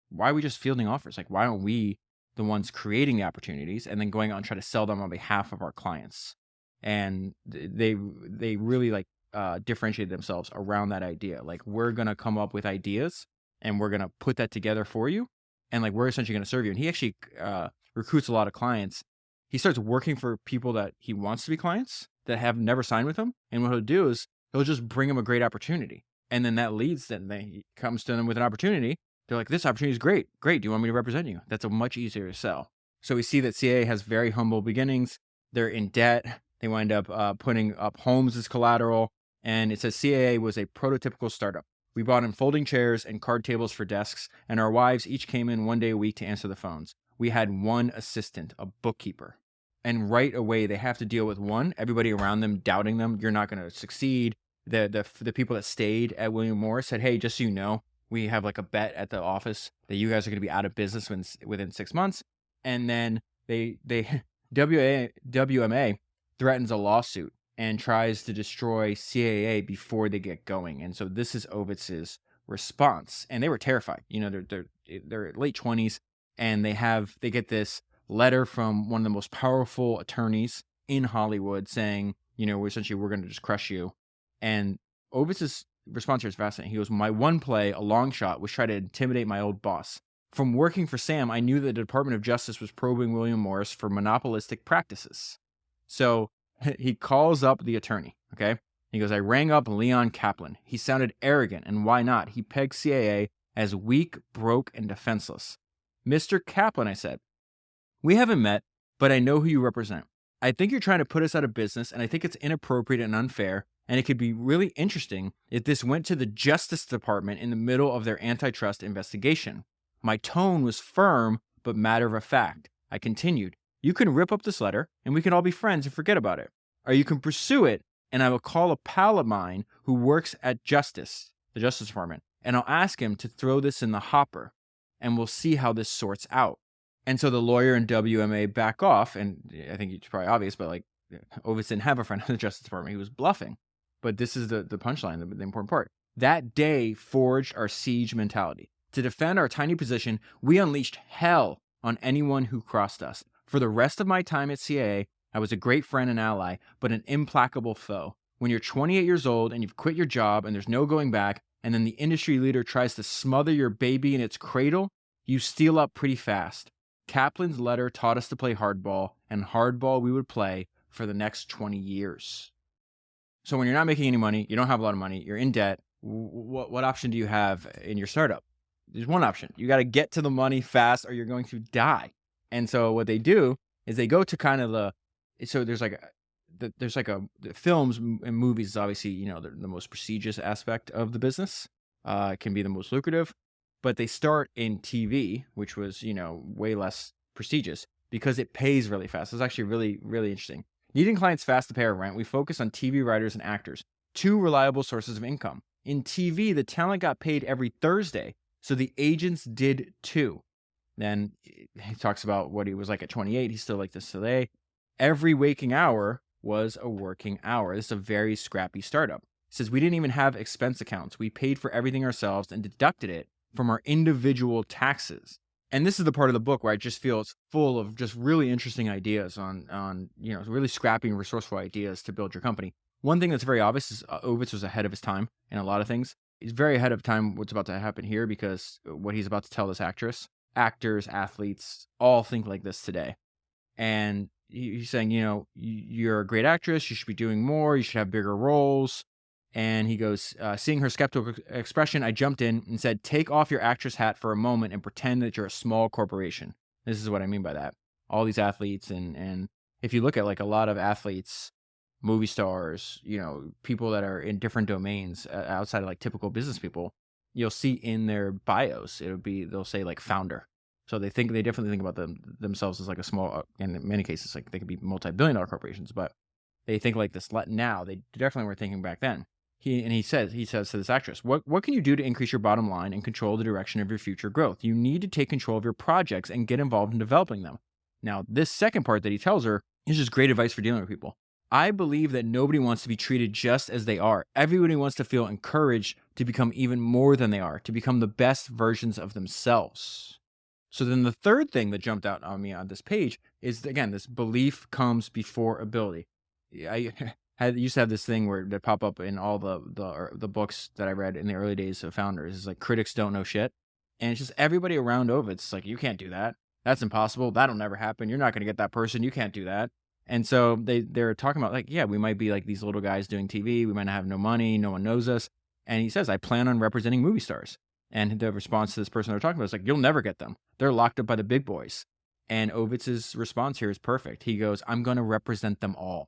why are we just fielding offers? Like, why aren't we the ones creating the opportunities and then going out and try to sell them on behalf of our clients? And they really differentiated themselves around that idea. Like, we're going to come up with ideas and we're going to put that together for you. And like, we're essentially going to serve you. And he actually recruits a lot of clients. He starts working for people that he wants to be clients that have never signed with him. And what he'll do is he'll just bring them a great opportunity. And then that leads them, he comes to them with an opportunity. They're like, this opportunity is great. Great. Do you want me to represent you? That's a much easier to sell. So we see that CAA has very humble beginnings. They're in debt. They wind up putting up homes as collateral. And it says CAA was a prototypical startup. We bought in folding chairs and card tables for desks, and our wives each came in 1 day a week to answer the phones. We had one assistant, a bookkeeper. And right away, they have to deal with everybody around them doubting them. You're not going to succeed. The people that stayed at William Morris said, hey, just so you know, we have like a bet at the office that you guys are going to be out of business within 6 months. And then they WMA threatens a lawsuit and tries to destroy CAA before they get going. And so this is Ovitz's response. And they were terrified. They're late 20s, and they get this letter from one of the most powerful attorneys in Hollywood saying, we're going to just crush you. And Ovitz's response here is fascinating. He goes, my one play, a long shot, was try to intimidate my old boss. From working for Sam, I knew that the Department of Justice was probing William Morris for monopolistic practices. So he calls up the attorney, okay? He goes, I rang up Leon Kaplan. He sounded arrogant, and why not? He pegged CAA as weak, broke, and defenseless. Mr. Kaplan, I said, we haven't met, but I know who you represent. I think you're trying to put us out of business, and I think it's inappropriate and unfair, and it could be really interesting if this went to the Justice Department in the middle of their antitrust investigation. My tone was firm, but matter of fact. I continued, you can rip up this letter, and we can all be friends and forget about it. Or you can pursue it, and I will call a pal of mine who works at the Justice Department, and I'll ask him to throw this in the hopper, and we'll see how this sorts out. And so the lawyer and WMA back off, and I think it's probably obvious, but Ovitz didn't have a friend in the Justice Department. He was bluffing. But this is the punchline, the important part. That day forged our siege mentality. To defend our tiny position, we unleashed hell on anyone who crossed us. For the rest of my time at CAA, I was a great friend and ally, but an implacable foe. When you're 28 years old and you've quit your job and there's no going back, and then the industry leader tries to smother your baby in its cradle, you steal up pretty fast. Kaplan's letter taught us to play hardball, and hardball we would play for the next 20 years. So when you're not making any money, you don't have a lot of money, you're in debt, what option do you have in your startup? There's one option. You got to get to the money fast or you're going to die. And so what they do is they go to kind of the films and movies is obviously, the most prestigious aspect of the business. It can be the most lucrative, but they start in TV, which was, way less prestigious because it pays really fast. It's actually really, really interesting. Needing clients fast to pay our rent, we focus on TV writers and actors, two reliable sources of income. In TV, the talent got paid every Thursday, so the agents did too. Then he talks about what he was like at 28. He's still like this today. Every waking hour was a working hour. This is a very scrappy startup. He says, we didn't even have expense accounts. We paid for everything ourselves and deducted it from our individual taxes. And this is the part of the book where I just feel it's full of just really interesting ideas on really scrappy and resourceful ideas to build your company. One thing that's very obvious is Ovitz was ahead of his time in a lot of things. He's very ahead of time what's about to happen here because what he's about to tell this actress, actors, athletes, all think like this today. And he's saying, you're a great actress. You should be doing more. You should have bigger roles. And he goes, seeing her skeptical expression, I jumped in and said, take off your actress hat for a moment and pretend that you're a small corporation. This is what I mean by that. All these athletes and if you look at a lot of athletes, movie stars, people that are in different domains outside of typical business people, you'll see in their bios, they'll say founder. So they definitely think about themselves as a small, and in many cases, they could be multi-billion-dollar corporations, but they think like this now. They definitely were thinking back then. He says to this actress, what can you do to increase your bottom line and control the direction of your future growth? You need to take control of your projects and get involved in developing them. Now, this second part that he tells her is just great advice for dealing with people. I believe that nobody wants to be treated just as they are. Everybody wants to feel encouraged to become even more than they are, to become the best versions of themselves. So then the third thing that jumped out on me on this page is, again, this belief comes before ability. I used to have this thing where they pop up in all the books that I read in the early days of founders. It's critics don't know shit. And it's just everybody around Ovitz. You can't do that. That's impossible. That'll never happen. You're not going to get that person. You can't do that. And so they're talking about we might be these little guys doing TV. We might not have no money. No one knows us. And he says, I plan on representing movie stars. And the response to this person they're talking about is you'll never get them. They're locked up by the big boys. And Ovitz's response here is perfect. He goes, I'm going to represent them all.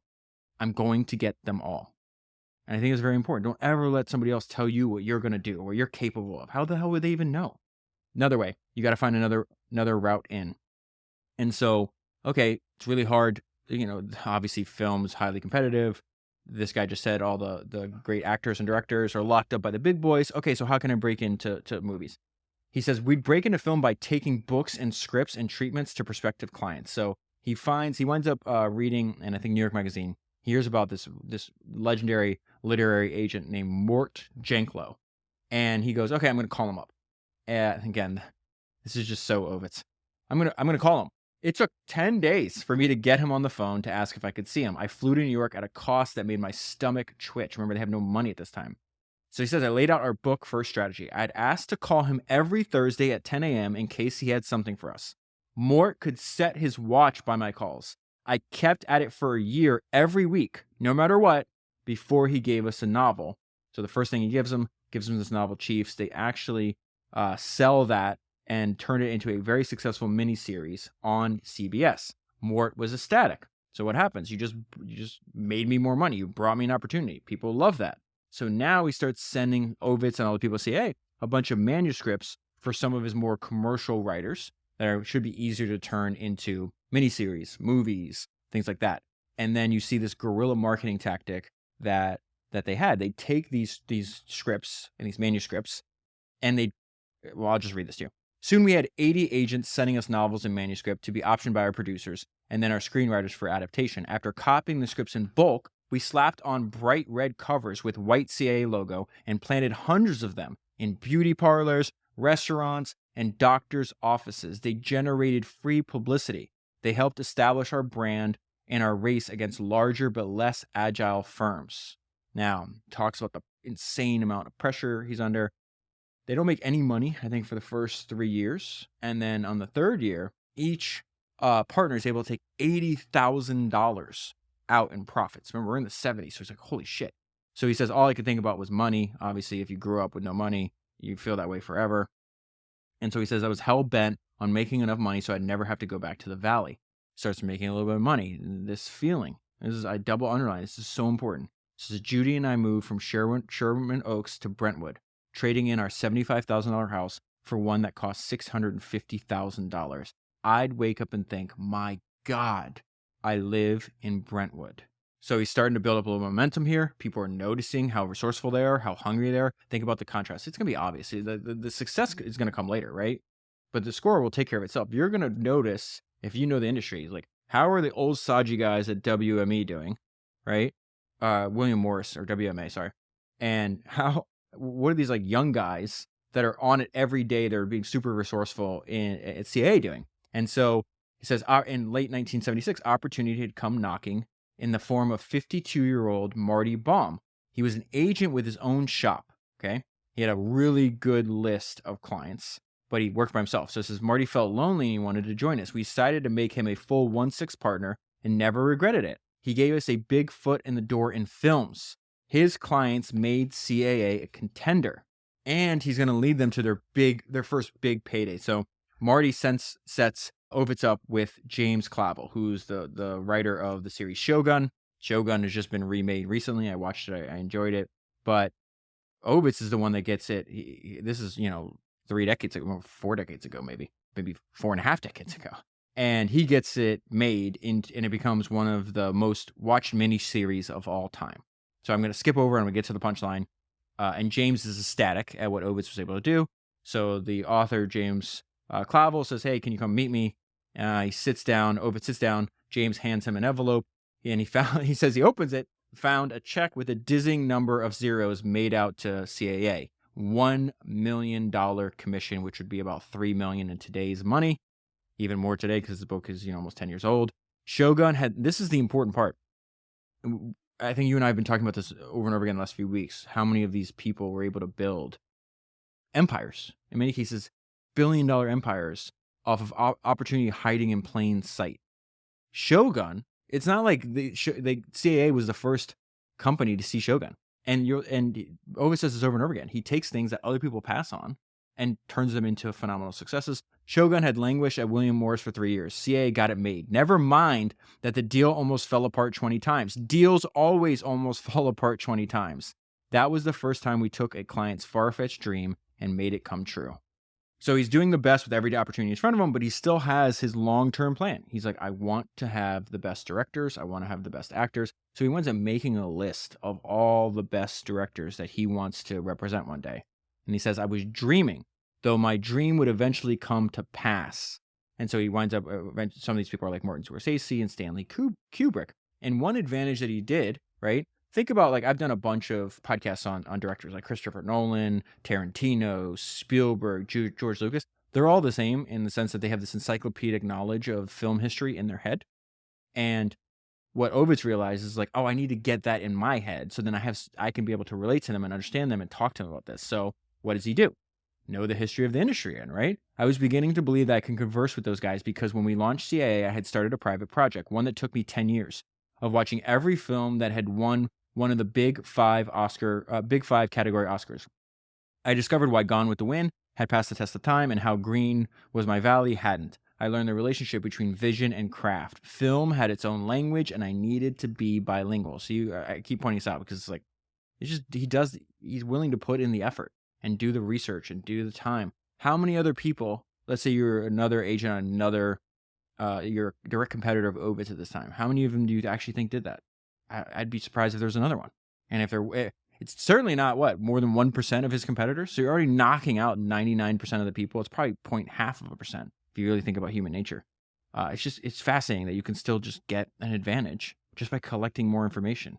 I'm going to get them all. And I think it's very important. Don't ever let somebody else tell you what you're going to do or what you're capable of. How the hell would they even know? Another way, you got to find another route in. And so, okay, it's really hard. Obviously film is highly competitive. this guy just said all the great actors and directors are locked up by the big boys. Okay, so how can I break into movies? He says, we'd break into film by taking books and scripts and treatments to prospective clients. So he winds up reading, and I think New York Magazine, he hears about this legendary literary agent named Mort Janklow. And he goes, okay, I'm going to call him up. And again, this is just so Ovitz. I'm going to call him. It took 10 days for me to get him on the phone to ask if I could see him. I flew to New York at a cost that made my stomach twitch. Remember, they have no money at this time. So he says, I laid out our book first strategy. I'd asked to call him every Thursday at 10 a.m. in case he had something for us. Mort could set his watch by my calls. I kept at it for a year every week, no matter what, before he gave us a novel. So the first thing he gives him this novel, Chiefs. They actually sell that and turn it into a very successful miniseries on CBS. Mort was ecstatic. So what happens? You just made me more money. You brought me an opportunity. People love that. So now he starts sending Ovitz and other people say, a bunch of manuscripts for some of his more commercial writers that should be easier to turn into miniseries, movies, things like that. And then you see this guerrilla marketing tactic that they had. They take these scripts and these manuscripts, and I'll just read this to you. Soon we had 80 agents sending us novels and manuscript to be optioned by our producers and then our screenwriters for adaptation. After copying the scripts in bulk, we slapped on bright red covers with white CAA logo and planted hundreds of them in beauty parlors, restaurants, and doctors' offices. They generated free publicity. They helped establish our brand and our race against larger but less agile firms. Now, talks about the insane amount of pressure he's under. They don't make any money, I think, for the first 3 years. And then on the third year, each partner is able to take $80,000 out in profits. Remember, we're in the 70s, so it's like, holy shit. So he says, all I could think about was money. Obviously, if you grew up with no money, you feel that way forever. And so he says, I was hell-bent on making enough money so I'd never have to go back to the valley. Starts making a little bit of money. This feeling, I double underline, this is so important. This is Judy and I moved from Sherman Oaks to Brentwood, trading in our $75,000 house for one that cost $650,000. I'd wake up and think, my God, I live in Brentwood. So he's starting to build up a little momentum here. People are noticing how resourceful they are, how hungry they are. Think about the contrast. It's going to be obvious. The success is going to come later, right? But the score will take care of itself. You're going to notice, if you know the industry, like, how are the old Saji guys at WME doing, right? William Morris, or WMA, sorry. And what are these like young guys that are on it every day? They're being super resourceful at CAA doing. And so he says, in late 1976, opportunity had come knocking in the form of 52-year-old Marty Baum. He was an agent with his own shop, okay? He had a really good list of clients, but he worked by himself. So it says, Marty felt lonely and he wanted to join us. We decided to make him a full 1/6 partner and never regretted it. He gave us a big foot in the door in films. His clients made CAA a contender, and he's going to lead them to their first big payday. So Marty sets Ovitz up with James Clavell, who's the writer of the series Shogun. Shogun has just been remade recently. I watched it. I enjoyed it. But Ovitz is the one that gets it. This is, 3 decades ago, 4 decades ago, maybe 4.5 decades ago. And he gets it made, and it becomes one of the most watched miniseries of all time. So I'm going to skip over and I'm going to get to the punchline. And James is ecstatic at what Ovitz was able to do. So the author, James Clavell, says, hey, can you come meet me? He sits down. Ovitz sits down. James hands him an envelope. And he says he opens it, found a check with a dizzying number of zeros made out to CAA. $1 million commission, which would be about $3 million in today's money. Even more today because the book is almost 10 years old. Shogun this is the important part. I think you and I have been talking about this over and over again the last few weeks. How many of these people were able to build empires? In many cases, billion-dollar empires off of opportunity hiding in plain sight. Shogun, it's not like the CAA was the first company to see Shogun. And Ovitz says this over and over again. He takes things that other people pass on and turns them into phenomenal successes. Shogun had languished at William Morris for 3 years. CAA got it made. Never mind that the deal almost fell apart 20 times. Deals always almost fall apart 20 times. That was the first time we took a client's far-fetched dream and made it come true. So he's doing the best with every opportunity in front of him, but he still has his long-term plan. He's like, I want to have the best directors. I want to have the best actors. So he winds up making a list of all the best directors that he wants to represent one day. And he says, I was dreaming, though my dream would eventually come to pass. And so he winds up, some of these people are like Martin Scorsese and Stanley Kubrick. And one advantage that he did, right? Think about, like, I've done a bunch of podcasts on directors like Christopher Nolan, Tarantino, Spielberg, George Lucas. They're all the same in the sense that they have this encyclopedic knowledge of film history in their head. And what Ovitz realizes is like, oh, I need to get that in my head. So then I can be able to relate to them and understand them and talk to them about this. So what does he do? Know the history of the industry in, right? I was beginning to believe that I can converse with those guys because when we launched CIA, I had started a private project, one that took me 10 years of watching every film that had won one of the big five category Oscars. I discovered why Gone with the Wind had passed the test of time and how Green Was My Valley hadn't. I learned the relationship between vision and craft. Film had its own language, and I needed to be bilingual. So I keep pointing this out because it's like, he's willing to put in the effort and do the research and do the time. How many other people, let's say you're another agent on another, you're a direct competitor of Ovitz at this time. How many of them do you actually think did that? I'd be surprised if there's another one. And it's certainly not more than 1% of his competitors. So you're already knocking out 99% of the people. It's probably 0.5% if you really think about human nature. It's fascinating that you can still just get an advantage just by collecting more information.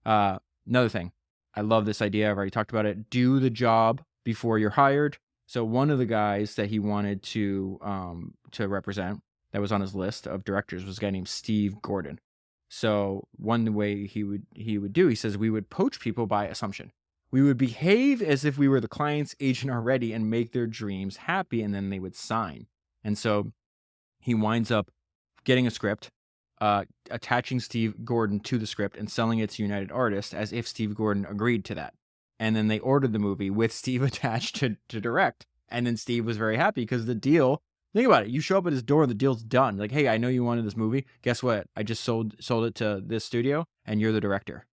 Another thing, I love this idea. I've already talked about it. Do the job before you're hired. So one of the guys that he wanted to represent that was on his list of directors was a guy named Steve Gordon. So one way he says we would poach people by assumption. We would behave as if we were the client's agent already and make their dreams happy, and then they would sign. And so he winds up getting a script, attaching Steve Gordon to the script and selling it to United Artists as if Steve Gordon agreed to that. And then they ordered the movie with Steve attached to direct. And then Steve was very happy because the deal, think about it. You show up at his door and the deal's done. Like, hey, I know you wanted this movie. Guess what? I just sold it to this studio and you're the director.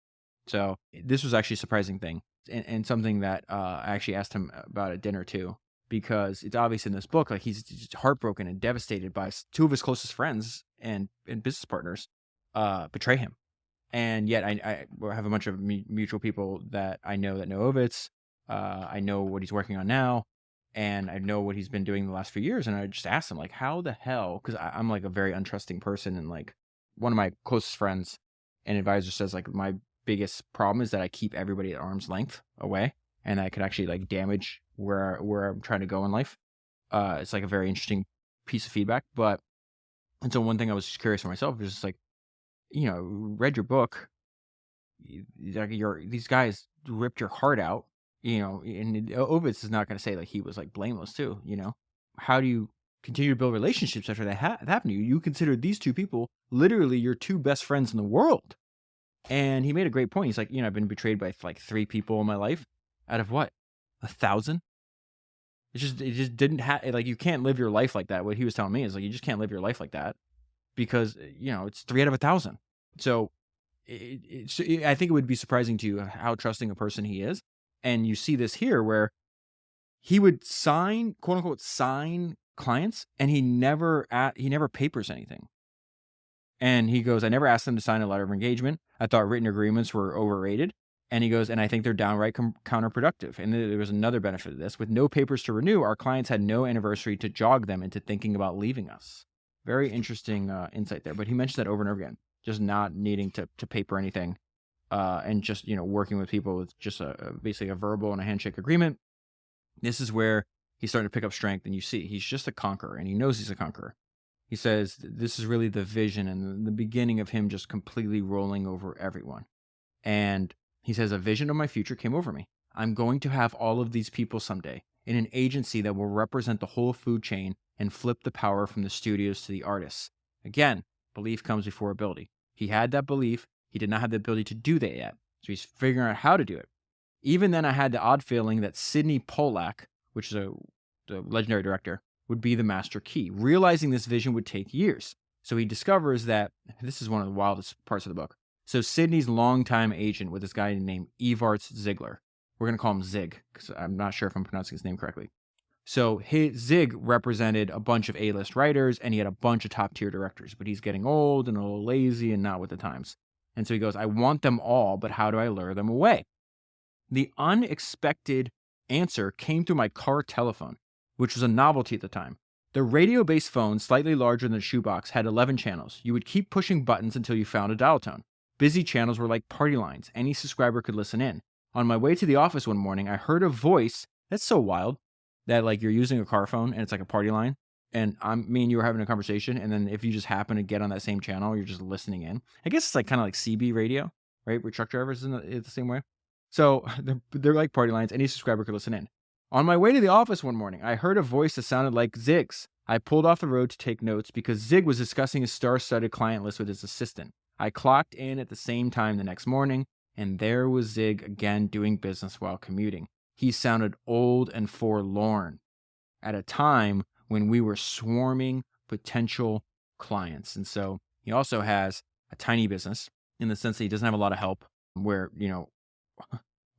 So this was actually a surprising thing and something that I actually asked him about at dinner too, because it's obvious in this book, like he's just heartbroken and devastated by two of his closest friends and business partners betray him. And yet I have a bunch of mutual people that I know Ovitz. I know what he's working on now. And I know what he's been doing the last few years. And I just asked him, like, how the hell? Because I'm like a very untrusting person. And like one of my closest friends and advisors says, like, my biggest problem is that I keep everybody at arm's length away. And I could actually like damage where I'm trying to go in life. It's like a very interesting piece of feedback. And so one thing I was just curious for myself was just like, read your book. These guys ripped your heart out. And Ovitz is not going to say like he was like blameless too, How do you continue to build relationships after that happened to you? You consider these two people literally your two best friends in the world. And he made a great point. He's like, I've been betrayed by like 3 people in my life out of what? 1,000? It just didn't have, like, you can't live your life like that. What he was telling me is like, you just can't live your life like that because, it's 3 out of 1,000. So I think it would be surprising to you how trusting a person he is. And you see this here where he would sign, quote unquote, sign clients, and he never papers anything. And he goes, I never asked them to sign a letter of engagement. I thought written agreements were overrated. And he goes, and I think they're downright counterproductive. And there was another benefit of this. With no papers to renew, our clients had no anniversary to jog them into thinking about leaving us. Very interesting insight there. But he mentioned that over and over again, just not needing to paper anything. And just, working with people with just basically a verbal and a handshake agreement. This is where he's starting to pick up strength, and you see he's just a conqueror, and he knows he's a conqueror. He says this is really the vision and the beginning of him just completely rolling over everyone. And he says, a vision of my future came over me. I'm going to have all of these people someday in an agency that will represent the whole food chain and flip the power from the studios to the artists. Again, belief comes before ability. He had that belief. He did not have the ability to do that yet. So he's figuring out how to do it. Even then, I had the odd feeling that Sidney Pollack, which is the legendary director, would be the master key. Realizing this vision would take years. So he discovers that, this is one of the wildest parts of the book. So Sidney's longtime agent with this guy named Evarts Ziegler. We're going to call him Zig, because I'm not sure if I'm pronouncing his name correctly. So Zig represented a bunch of A-list writers, and he had a bunch of top-tier directors, but he's getting old and a little lazy and not with the times. And so he goes, I want them all, but how do I lure them away? The unexpected answer came through my car telephone, which was a novelty at the time. The radio-based phone, slightly larger than a shoebox, had 11 channels. You would keep pushing buttons until you found a dial tone. Busy channels were like party lines. Any subscriber could listen in. On my way to the office one morning, I heard a voice. That's so wild that like you're using a car phone and it's like a party line. And me and you were having a conversation. And then if you just happen to get on that same channel, you're just listening in. I guess it's like kind of like CB radio, right? Where truck drivers in the same way. So they're like party lines. Any subscriber could listen in. On my way to the office one morning, I heard a voice that sounded like Zig's. I pulled off the road to take notes because Zig was discussing his star-studded client list with his assistant. I clocked in at the same time the next morning, and there was Zig again doing business while commuting. He sounded old and forlorn at a time when we were swarming potential clients. And so he also has a tiny business in the sense that he doesn't have a lot of help, where,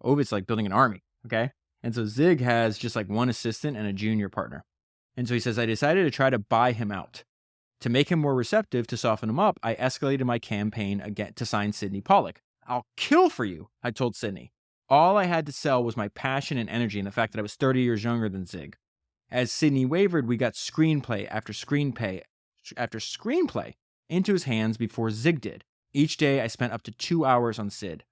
Ovitz like building an army, okay? And so Zig has just like one assistant and a junior partner. And so he says, I decided to try to buy him out. To make him more receptive, to soften him up, I escalated my campaign again to sign Sidney Pollack. I'll kill for you, I told Sidney. All I had to sell was my passion and energy and the fact that I was 30 years younger than Zig. As Sidney wavered, we got screenplay after screenplay after screenplay into his hands before Zig did. Each day I spent up to 2 hours on Sidney,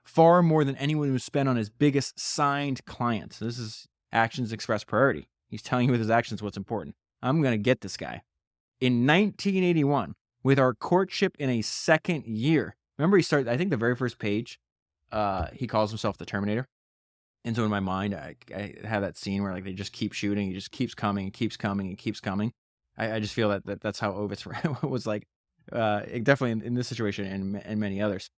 far more than anyone would spend on his biggest signed client. So this is actions express priority. He's telling you with his actions what's important. I'm going to get this guy. In 1981, with our courtship in a second year, remember he started, I think the very first page, he calls himself the Terminator. And so in my mind, I have that scene where like they just keep shooting. He just keeps coming and keeps coming and keeps coming. I just feel that's how Ovitz was like, definitely in this situation and many others.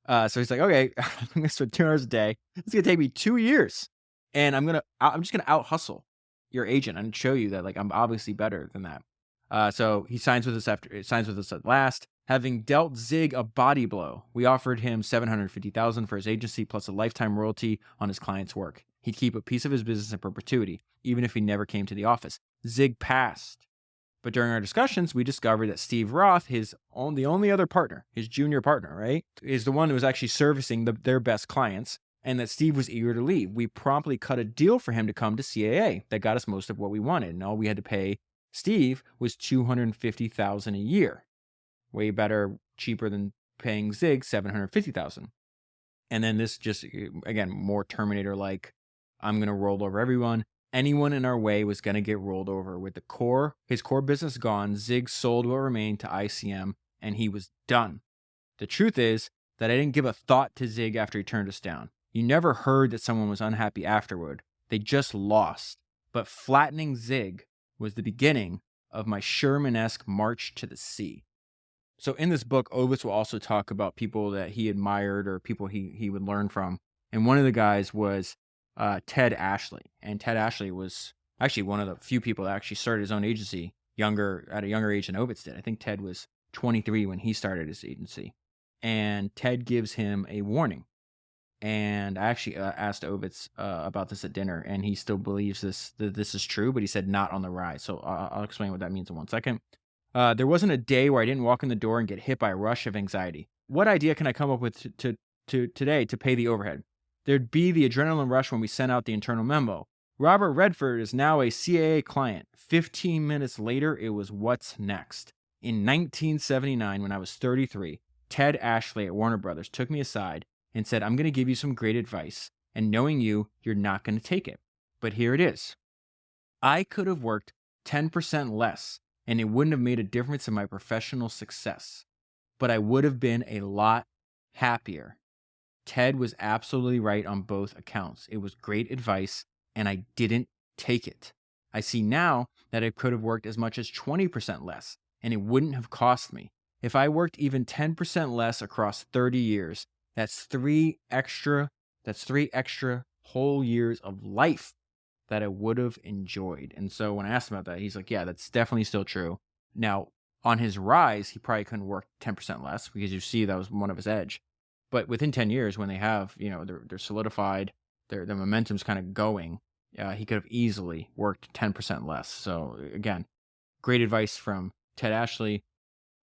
So he's like, okay, I'm going to spend 2 hours a day. It's going to take me 2 years. And I'm just going to out hustle your agent and show you that like I'm obviously better than that. So he signs with us at last. Having dealt Zig a body blow, we offered him $750,000 for his agency plus a lifetime royalty on his client's work. He'd keep a piece of his business in perpetuity, even if he never came to the office. Zig passed. But during our discussions, we discovered that Steve Roth, the only other partner, his junior partner, right, is the one who was actually servicing their best clients, and that Steve was eager to leave. We promptly cut a deal for him to come to CAA that got us most of what we wanted, and all we had to pay Steve was $250,000 a year. Way better, cheaper than paying Zig $750,000. And then this just, again, more Terminator-like, I'm going to roll over everyone. Anyone in our way was going to get rolled over. With his core business gone, Zig sold what remained to ICM, and he was done. The truth is that I didn't give a thought to Zig after he turned us down. You never heard that someone was unhappy afterward. They just lost. But flattening Zig was the beginning of my Sherman-esque march to the sea. So in this book, Ovitz will also talk about people that he admired or people he would learn from. And one of the guys was Ted Ashley. And Ted Ashley was actually one of the few people that actually started his own agency at a younger age than Ovitz did. I think Ted was 23 when he started his agency. And Ted gives him a warning. And I actually asked Ovitz about this at dinner, and he still believes that this is true, but he said not on the rise. So I'll explain what that means in 1 second. There wasn't a day where I didn't walk in the door and get hit by a rush of anxiety. What idea can I come up with today to pay the overhead? There'd be the adrenaline rush when we sent out the internal memo. Robert Redford is now a CAA client. 15 minutes later, it was what's next. In 1979, when I was 33, Ted Ashley at Warner Brothers took me aside and said, I'm going to give you some great advice, and knowing you're not going to take it. But here it is. I could have worked 10% less, and it wouldn't have made a difference in my professional success. But I would have been a lot happier. Ted was absolutely right on both accounts. It was great advice, and I didn't take it. I see now that I could have worked as much as 20% less, and it wouldn't have cost me. If I worked even 10% less across 30 years, that's three extra whole years of life that I would have enjoyed. And so when I asked him about that, he's like, yeah, that's definitely still true. Now, on his rise, he probably couldn't work 10% less because you see that was one of his edge. But within 10 years, when they have, they're solidified, their momentum's kind of going, he could have easily worked 10% less. So again, great advice from Ted Ashley,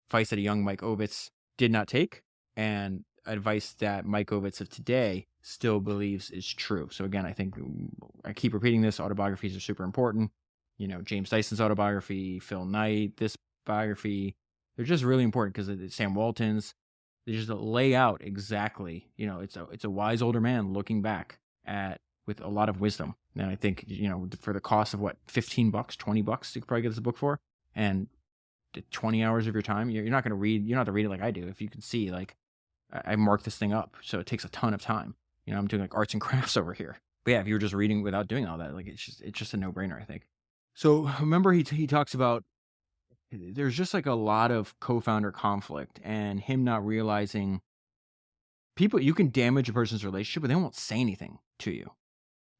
advice that a young Mike Ovitz did not take, and advice that Mike Ovitz of today still believes is true. So again, I think I keep repeating this, autobiographies are super important. James Dyson's autobiography, Phil Knight, this biography, they're just really important because Sam Walton's, they just lay out exactly, it's a wise older man looking back with a lot of wisdom. And I think, for the cost of what, $15, $20, you could probably get this book for, and 20 hours of your time, you're not going to read, you don't have to read it like I do. If you can see, like, I marked this thing up, so it takes a ton of time. I'm doing like arts and crafts over here. But yeah, if you were just reading without doing all that, like, it's just a no-brainer, I think. So remember, he talks about there's just like a lot of co-founder conflict and him not realizing you can damage a person's relationship, but they won't say anything to you.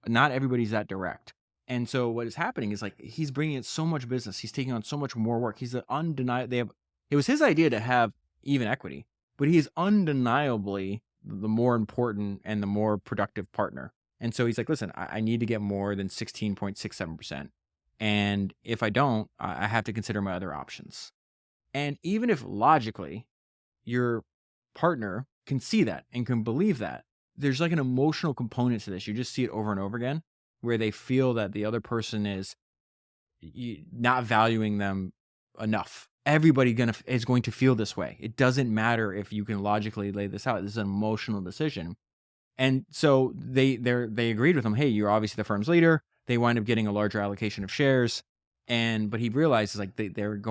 Not everybody's that direct. And so what is happening is, like, he's bringing in so much business. He's taking on so much more work. He's the undeniable. It was his idea to have even equity, but he is undeniably the more important and the more productive partner. And so he's like, listen, I need to get more than 16.67%. And if I don't, I have to consider my other options. And even if logically your partner can see that and can believe that, there's like an emotional component to this. You just see it over and over again, where they feel that the other person is not valuing them enough. Everybody is going to feel this way. It doesn't matter if you can logically lay this out. This is an emotional decision. And so they agreed with him. Hey, you're obviously the firm's leader. They wind up getting a larger allocation of shares. But he realizes, like, they didn't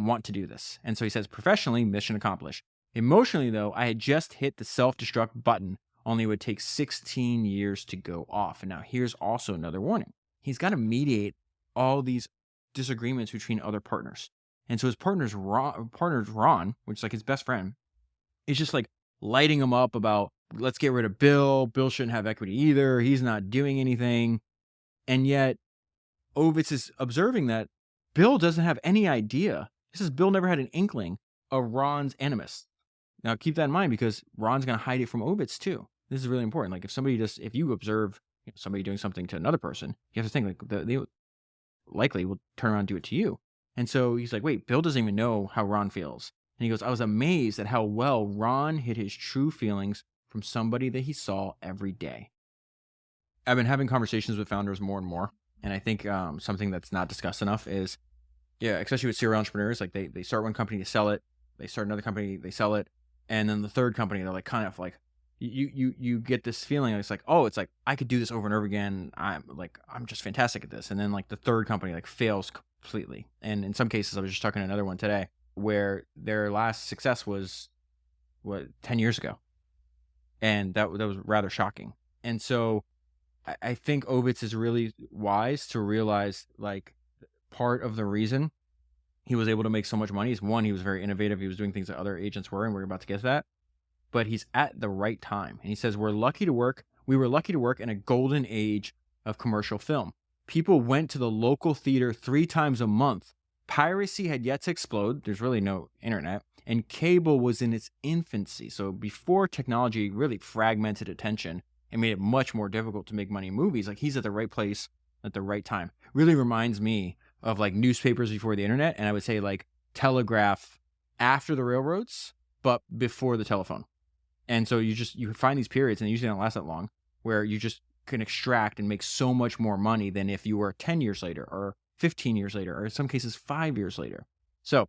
want to do this. And so he says, professionally, mission accomplished. Emotionally, though, I had just hit the self-destruct button, only it would take 16 years to go off. And now here's also another warning. He's got to mediate all these disagreements between other partners. And so his partner's Ron, which is like his best friend, is just like lighting him up about, let's get rid of Bill. Bill shouldn't have equity either. He's not doing anything. And yet Ovitz is observing that Bill doesn't have any idea. He says Bill never had an inkling of Ron's animus. Now keep that in mind, because Ron's going to hide it from Ovitz too. This is really important. Like, if you observe somebody doing something to another person, you have to think, like, they likely will turn around and do it to you. And so he's like, wait, Bill doesn't even know how Ron feels. And he goes, I was amazed at how well Ron hid his true feelings from somebody that he saw every day. I've been having conversations with founders more and more. And I think something that's not discussed enough is, especially with serial entrepreneurs, like they start one company, they sell it. They start another company, they sell it. And then the third company, they're like, kind of like, you get this feeling, it's like, oh, it's like, I could do this over and over again. I'm just fantastic at this. And then, like, the third company, like, fails completely. And in some cases, I was just talking to another one today where their last success was 10 years ago. And that was rather shocking. And so I think Ovitz is really wise to realize, like, part of the reason he was able to make so much money is, one, he was very innovative. He was doing things that other agents were, and we're about to get to that. But he's at the right time. And he says, we were lucky to work in a golden age of commercial film. People went to the local theater 3 times a month. Piracy had yet to explode. There's really no internet. And cable was in its infancy. So before technology really fragmented attention and made it much more difficult to make money in movies, like, he's at the right place at the right time. Really reminds me of, like, newspapers before the internet. And I would say, like, telegraph after the railroads, but before the telephone. And so you find these periods, and they usually don't last that long, where you just can extract and make so much more money than if you were 10 years later or 15 years later, or in some cases 5 years later. So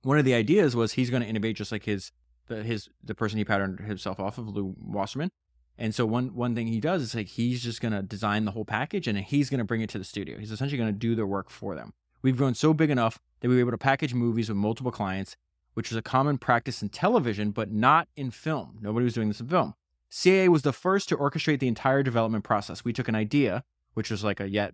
one of the ideas was he's going to innovate just like the person he patterned himself off of, Lou Wasserman. And so one thing he does is, like, he's just going to design the whole package, and he's going to bring it to the studio. He's essentially going to do their work for them. We've grown so big enough that we were able to package movies with multiple clients, which was a common practice in television, but not in film. Nobody was doing this in film. CAA was the first to orchestrate the entire development process. We took an idea, which was like a yet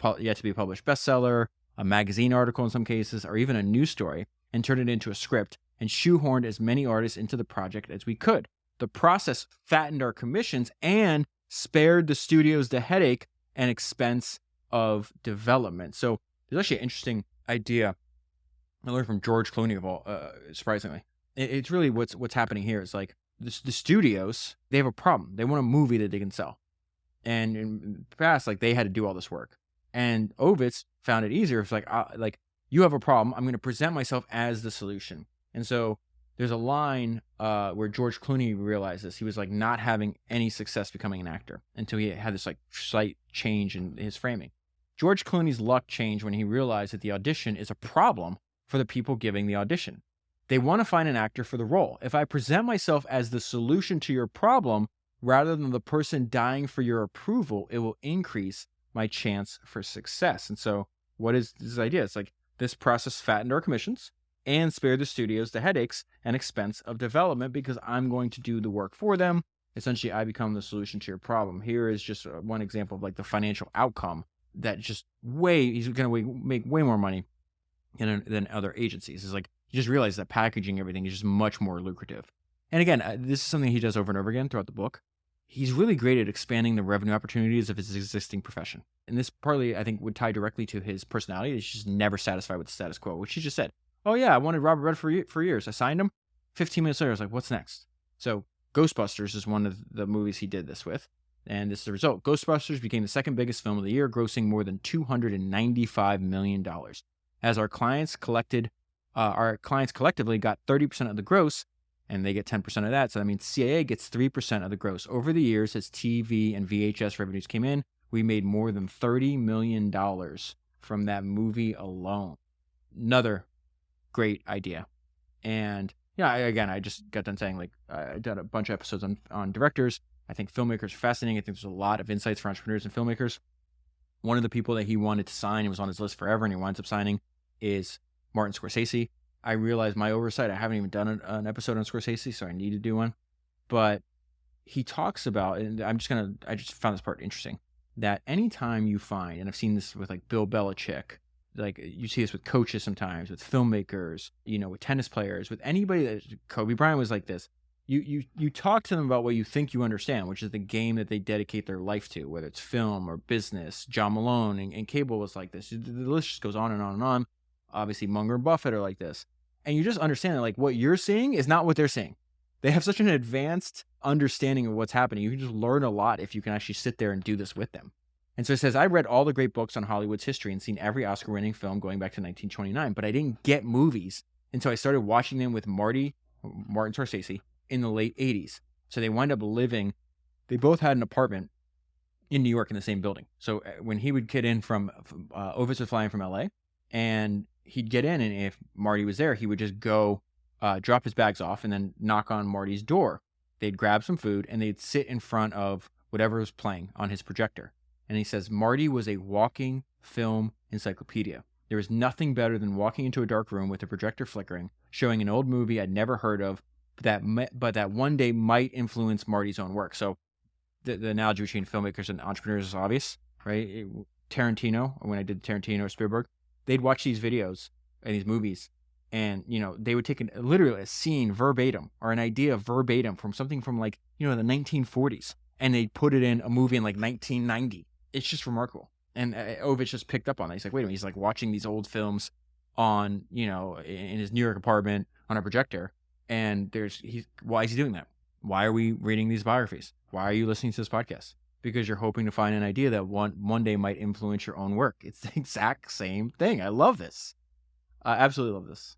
to be published bestseller, a magazine article in some cases, or even a news story, and turned it into a script and shoehorned as many artists into the project as we could. The process fattened our commissions and spared the studios the headache and expense of development. So there's actually an interesting idea I learned from George Clooney, of all, surprisingly. It's really what's happening here is, like, the studios, they have a problem. They want a movie that they can sell. And in the past, like, they had to do all this work. And Ovitz found it easier. It's like, you have a problem. I'm going to present myself as the solution. And so there's a line where George Clooney realized this. He was like not having any success becoming an actor until he had this like slight change in his framing. George Clooney's luck changed when he realized that the audition is a problem for the people giving the audition. They want to find an actor for the role. If I present myself as the solution to your problem, rather than the person dying for your approval, it will increase my chance for success. And so what is this idea? It's like this process fattened our commissions and spared the studios the headaches and expense of development because I'm going to do the work for them. Essentially, I become the solution to your problem. Here is just one example of like the financial outcome that just he's going to make way more money than other agencies. It's like, you just realize that packaging everything is just much more lucrative. And again, this is something he does over and over again throughout the book. He's really great at expanding the revenue opportunities of his existing profession. And this partly, I think, would tie directly to his personality. He's just never satisfied with the status quo, which he just said. Oh yeah, I wanted Robert Redford for years. I signed him. 15 minutes later, I was like, what's next? So Ghostbusters is one of the movies he did this with. And this is the result. Ghostbusters became the second biggest film of the year, grossing more than $295 million. As our clients collectively got 30% of the gross, and they get 10% of that. So that means CIA gets 3% of the gross. Over the years, as TV and VHS revenues came in, we made more than $30 million from that movie alone. Another great idea. And yeah, I just got done saying, like, I did a bunch of episodes on directors. I think filmmakers are fascinating. I think there's a lot of insights for entrepreneurs and filmmakers. One of the people that he wanted to sign and was on his list forever, and he winds up signing, is Martin Scorsese. I realized my oversight. I haven't even done an episode on Scorsese, so I need to do one. But he talks about, and I just found this part interesting, that anytime you find, and I've seen this with like Bill Belichick, like you see this with coaches sometimes, with filmmakers, with tennis players, with anybody. Kobe Bryant was like this. You talk to them about what you think you understand, which is the game that they dedicate their life to, whether it's film or business. John Malone and Cable was like this. The list just goes on and on and on. Obviously, Munger and Buffett are like this. And you just understand that like what you're seeing is not what they're seeing. They have such an advanced understanding of what's happening. You can just learn a lot if you can actually sit there and do this with them. And so it says, I read all the great books on Hollywood's history and seen every Oscar-winning film going back to 1929, but I didn't get movies until I started watching them with Martin Scorsese in the late 80s. So they wind up they both had an apartment in New York in the same building. So when he would get in Ovitz was flying from LA, and he'd get in, and if Marty was there, he would just go drop his bags off and then knock on Marty's door. They'd grab some food, and they'd sit in front of whatever was playing on his projector. And he says, Marty was a walking film encyclopedia. There was nothing better than walking into a dark room with a projector flickering, showing an old movie I'd never heard of, but that one day might influence Marty's own work. So the analogy between filmmakers and entrepreneurs is obvious, right? Tarantino, when I did Tarantino or Spielberg, they'd watch these videos and these movies, and they would take literally a scene verbatim or an idea verbatim from something from like the 1940s, and they'd put it in a movie in like 1990. It's just remarkable. And Ovitz just picked up on that. He's like, wait a minute, he's like watching these old films on in his New York apartment on a projector, and why is he doing that? Why are we reading these biographies? Why are you listening to this podcast? Because you're hoping to find an idea that one day might influence your own work. It's the exact same thing. I love this. I absolutely love this.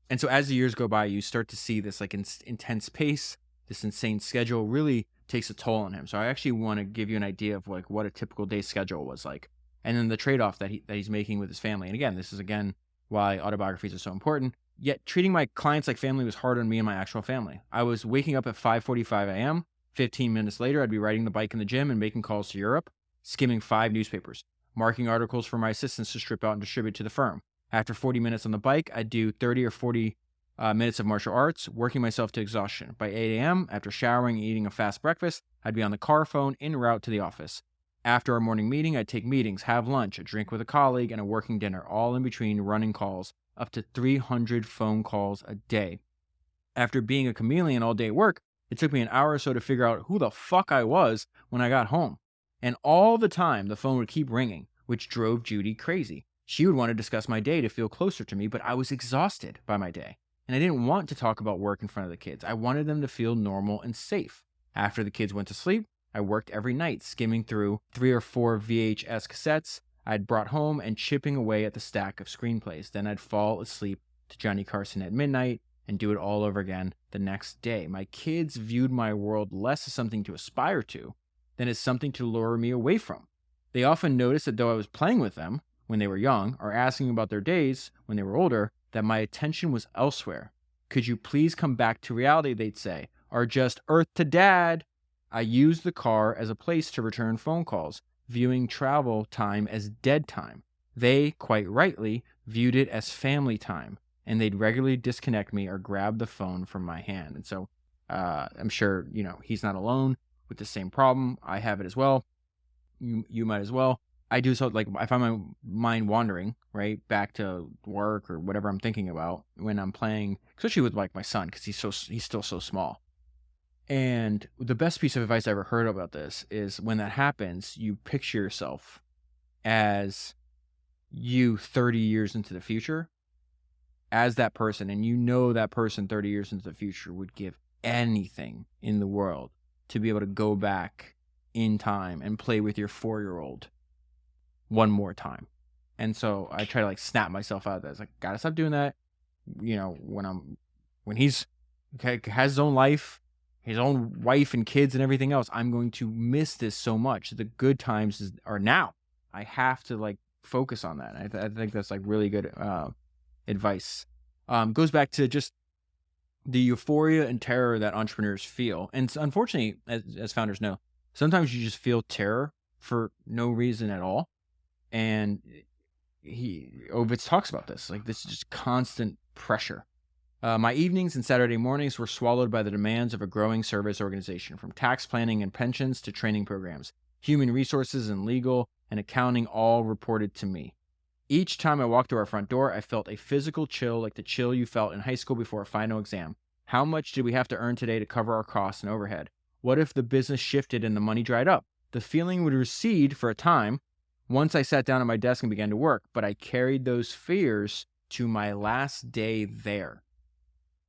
And so as the years go by, you start to see this like intense pace, this insane schedule really takes a toll on him. So I actually want to give you an idea of like what a typical day schedule was like, and then the trade-off that he's making with his family. And again, this is why autobiographies are so important. Yet treating my clients like family was hard on me and my actual family. I was waking up at 5:45 a.m. 15 minutes later, I'd be riding the bike in the gym and making calls to Europe, skimming 5 newspapers, marking articles for my assistants to strip out and distribute to the firm. After 40 minutes on the bike, I'd do 30 or 40 minutes of martial arts, working myself to exhaustion. By 8 a.m., after showering and eating a fast breakfast, I'd be on the car phone en route to the office. After our morning meeting, I'd take meetings, have lunch, a drink with a colleague, and a working dinner, all in between running calls, up to 300 phone calls a day. After being a chameleon all day at work, it took me an hour or so to figure out who the fuck I was when I got home. And all the time, the phone would keep ringing, which drove Judy crazy. She would want to discuss my day to feel closer to me, but I was exhausted by my day. And I didn't want to talk about work in front of the kids. I wanted them to feel normal and safe. After the kids went to sleep, I worked every night, skimming through 3 or 4 VHS cassettes I'd brought home and chipping away at the stack of screenplays. Then I'd fall asleep to Johnny Carson at midnight and do it all over again the next day. My kids viewed my world less as something to aspire to than as something to lure me away from. They often noticed that though I was playing with them when they were young or asking about their days when they were older, that my attention was elsewhere. Could you please come back to reality, they'd say, or just Earth to Dad. I used the car as a place to return phone calls, viewing travel time as dead time. They, quite rightly, viewed it as family time, and they'd regularly disconnect me or grab the phone from my hand. And so I'm sure, he's not alone with the same problem. I have it as well. You might as well. I do so, like, I find my mind wandering, right, back to work or whatever I'm thinking about when I'm playing, especially with, like, my son, because he's still so small. And the best piece of advice I ever heard about this is when that happens, you picture yourself as you 30 years into the future as that person. And that person 30 years into the future would give anything in the world to be able to go back in time and play with your 4-year-old one more time. And so I try to like snap myself out of that. It's like, gotta stop doing that. When he's has his own life, his own wife and kids and everything else, I'm going to miss this so much. The good times are now. I have to like focus on that. I think that's like really good advice. Goes back to just the euphoria and terror that entrepreneurs feel. And unfortunately, as founders know, sometimes you just feel terror for no reason at all. And Ovitz talks about this. Like, this is just constant pressure. My evenings and Saturday mornings were swallowed by the demands of a growing service organization, from tax planning and pensions to training programs. Human resources and legal and accounting all reported to me. Each time I walked through our front door, I felt a physical chill like the chill you felt in high school before a final exam. How much did we have to earn today to cover our costs and overhead? What if the business shifted and the money dried up? The feeling would recede for a time once I sat down at my desk and began to work, but I carried those fears to my last day there.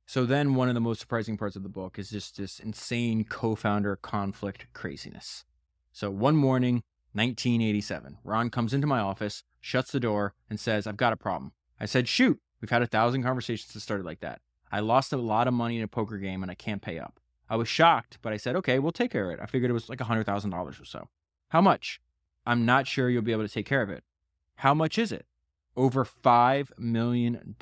So then one of the most surprising parts of the book is just this insane co-founder conflict craziness. So one morning, 1987, Ron comes into my office, shuts the door, and says, I've got a problem. I said, shoot, we've had 1,000 conversations that started like that. I lost a lot of money in a poker game and I can't pay up. I was shocked, but I said, okay, we'll take care of it. I figured it was like $100,000 or so. How much? I'm not sure you'll be able to take care of it. How much is it? Over $5 million.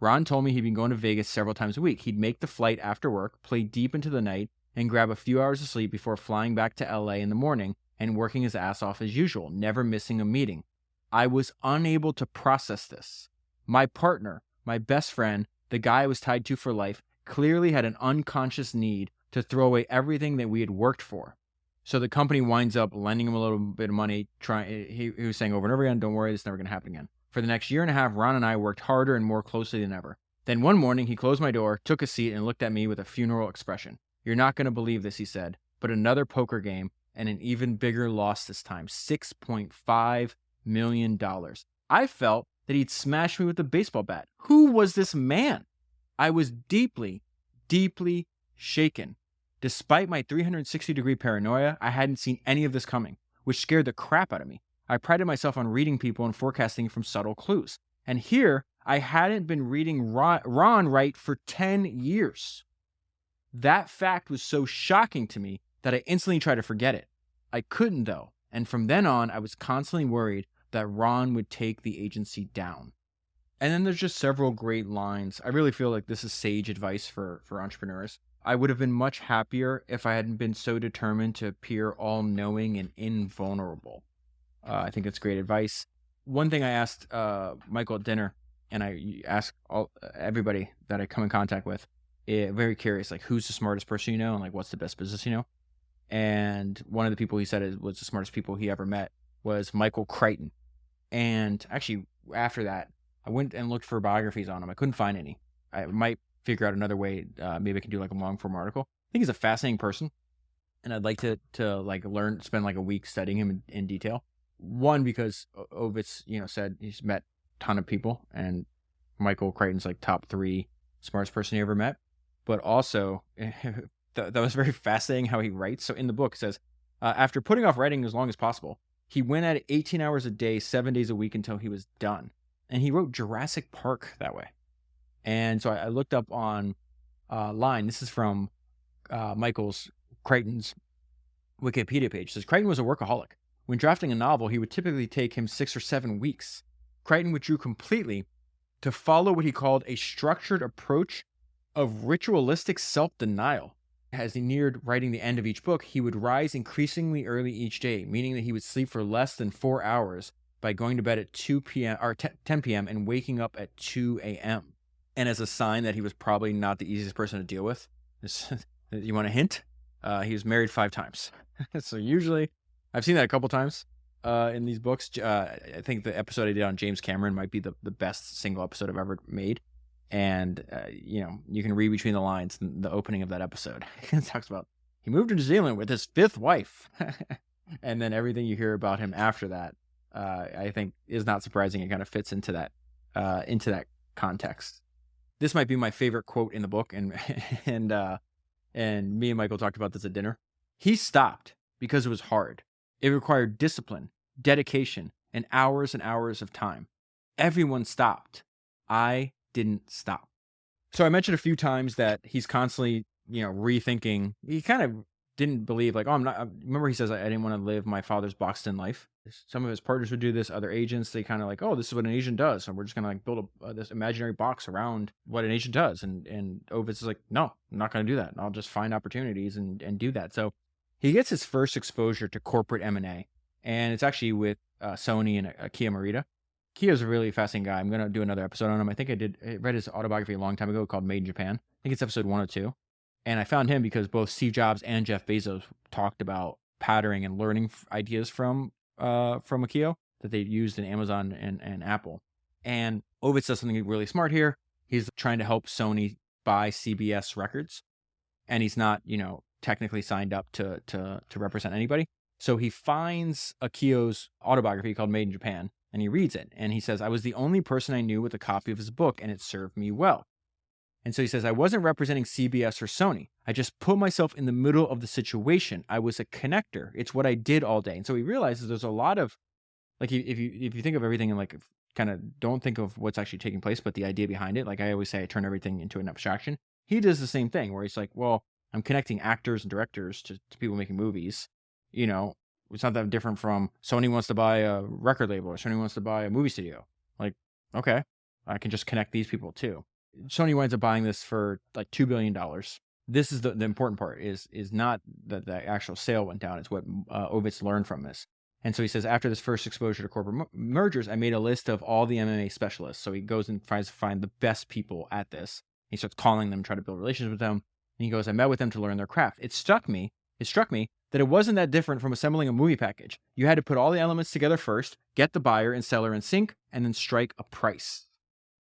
Ron told me he'd been going to Vegas several times a week. He'd make the flight after work, play deep into the night, and grab a few hours of sleep before flying back to LA in the morning and working his ass off as usual, never missing a meeting. I was unable to process this. My partner, my best friend, the guy I was tied to for life, clearly had an unconscious need to throw away everything that we had worked for. So the company winds up lending him a little bit of money. He was saying over and over again, don't worry, it's never going to happen again. For the next year and a half, Ron and I worked harder and more closely than ever. Then one morning, he closed my door, took a seat, and looked at me with a funeral expression. You're not going to believe this, he said, but another poker game and an even bigger loss this time, $6.5 million. I felt that he'd smashed me with a baseball bat. Who was this man? I was deeply, deeply shaken. Despite my 360-degree paranoia, I hadn't seen any of this coming, which scared the crap out of me. I prided myself on reading people and forecasting from subtle clues. And here, I hadn't been reading Ron right for 10 years. That fact was so shocking to me that I instantly tried to forget it. I couldn't, though, and from then on, I was constantly worried that Ron would take the agency down. And then there's just several great lines. I really feel like this is sage advice for entrepreneurs. I would have been much happier if I hadn't been so determined to appear all-knowing and invulnerable. I think that's great advice. One thing I asked Michael at dinner, and I ask everybody that I come in contact with, very curious, like, who's the smartest person you know, and like, what's the best business you know? And one of the people he said was the smartest people he ever met was Michael Crichton. And actually, after that, I went and looked for biographies on him. I couldn't find any. I might figure out another way. Maybe I can do like a long form article. I think he's a fascinating person, and I'd like to like spend like a week studying him in detail. One, because Ovitz, said he's met a ton of people, and Michael Crichton's like top 3 smartest person he ever met. But also, that was very fascinating how he writes. So in the book, it says, after putting off writing as long as possible, he went at it 18 hours a day, 7 days a week until he was done. And he wrote Jurassic Park that way. And so I looked up on line. This is from Crichton's Wikipedia page. It says Crichton was a workaholic. When drafting a novel, he would typically take him 6 or 7 weeks. Crichton withdrew completely to follow what he called a structured approach of ritualistic self-denial. As he neared writing the end of each book, he would rise increasingly early each day, meaning that he would sleep for less than 4 hours by going to bed at 2 p.m. or 10 p.m. and waking up at 2 a.m. And as a sign that he was probably not the easiest person to deal with, you want a hint? He was married 5 times. So usually, I've seen that a couple times in these books. I think the episode I did on James Cameron might be the best single episode I've ever made. And, you can read between the lines in the opening of that episode. It talks about he moved to New Zealand with his 5th wife. And then everything you hear about him after that, I think is not surprising. It kind of fits into that context. This might be my favorite quote in the book. And me and Michael talked about this at dinner. He stopped because it was hard. It required discipline, dedication, and hours of time. Everyone stopped. I didn't stop. So I mentioned a few times that he's constantly, rethinking. He kind of didn't believe remember he says, I didn't want to live my father's boxed in life. Some of his partners would do this. Other agents, they kind of like, oh, this is what an agent does. And we're just going to build this imaginary box around what an agent does. And Ovitz is like, no, I'm not going to do that. I'll just find opportunities and do that. So he gets his first exposure to corporate M&A. And it's actually with Sony and Akio Morita. Kio's a really fascinating guy. I'm going to do another episode on him. I think I read his autobiography a long time ago called Made in Japan. I think it's episode 102. And I found him because both Steve Jobs and Jeff Bezos talked about patterning and learning ideas from Akio that they used in Amazon and Apple. And Ovitz does something really smart here. He's trying to help Sony buy CBS records. And he's not, technically signed up to represent anybody. So he finds Akio's autobiography called Made in Japan. And he reads it, and he says, I was the only person I knew with a copy of his book, and it served me well. And so he says, I wasn't representing CBS or Sony. I just put myself in the middle of the situation. I was a connector. It's what I did all day. And so he realizes there's a lot of, if you think of everything and kind of don't think of what's actually taking place, but the idea behind it, like I always say, I turn everything into an abstraction. He does the same thing where he's like, well, I'm connecting actors and directors to people making movies, It's not that different from Sony wants to buy a record label or Sony wants to buy a movie studio. Like, okay, I can just connect these people too. Sony winds up buying this for like $2 billion. This is the important part is not that the actual sale went down. It's what Ovitz learned from this. And so he says, after this first exposure to corporate mergers, I made a list of all the MMA specialists. So he goes and tries to find the best people at this. He starts calling them, try to build relations with them. And he goes, I met with them to learn their craft. It struck me that it wasn't that different from assembling a movie package. You had to put all the elements together first, get the buyer and seller in sync, and then strike a price.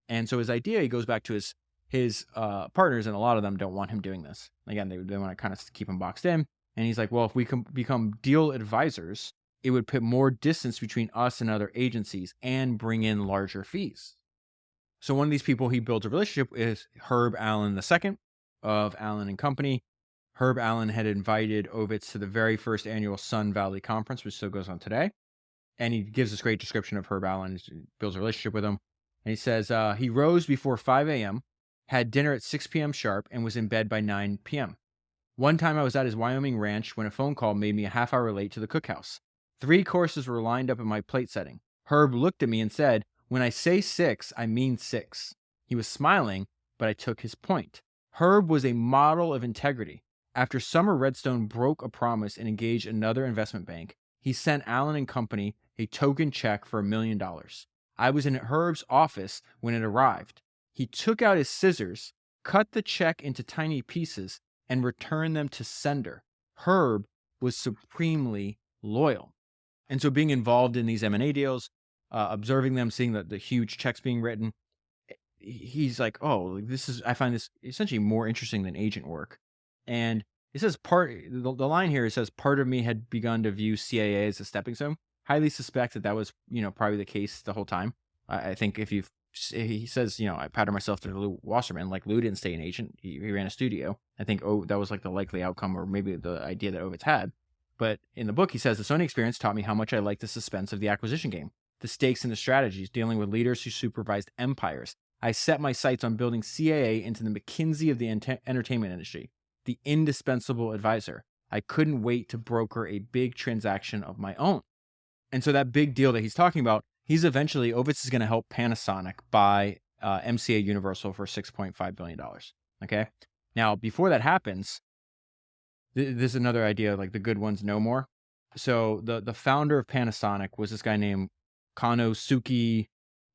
And so his idea, he goes back to his partners, and a lot of them don't want him doing this. Again, they want to kind of keep him boxed in. And he's like, well, if we can become deal advisors, it would put more distance between us and other agencies and bring in larger fees. So one of these people he builds a relationship with is Herb Allen II of Allen and Company. Herb Allen had invited Ovitz to the very first annual Sun Valley Conference, which still goes on today. And he gives this great description of Herb Allen, builds a relationship with him. And he says, he rose before 5 a.m., had dinner at 6 p.m. sharp, and was in bed by 9 p.m. One time I was at his Wyoming ranch when a phone call made me a half hour late to the cookhouse. 3 courses were lined up in my plate setting. Herb looked at me and said, when I say 6, I mean 6. He was smiling, but I took his point. Herb was a model of integrity. After Summer Redstone broke a promise and engaged another investment bank, he sent Allen and Company a token check for $1 million. I was in Herb's office when it arrived. He took out his scissors, cut the check into tiny pieces, and returned them to sender. Herb was supremely loyal. And so being involved in these M&A deals, observing them, seeing the huge checks being written, he's like, oh, I find this essentially more interesting than agent work. And it says the line here, it says, part of me had begun to view CAA as a stepping stone. Highly suspect that was, probably the case the whole time. I think if you've he says, I patterned myself to Lou Wasserman. Like, Lou didn't stay an agent. He ran a studio. I think that was like the likely outcome, or maybe the idea that Ovitz had. But in the book, he says, the Sony experience taught me how much I like the suspense of the acquisition game, the stakes and the strategies, dealing with leaders who supervised empires. I set my sights on building CAA into the McKinsey of the entertainment industry, the indispensable advisor. I couldn't wait to broker a big transaction of my own. And so that big deal that he's talking about, Ovitz is going to help Panasonic buy MCA Universal for $6.5 billion. Okay. Now, before that happens, this is another idea, like the good ones know more. So the founder of Panasonic was this guy named Konosuke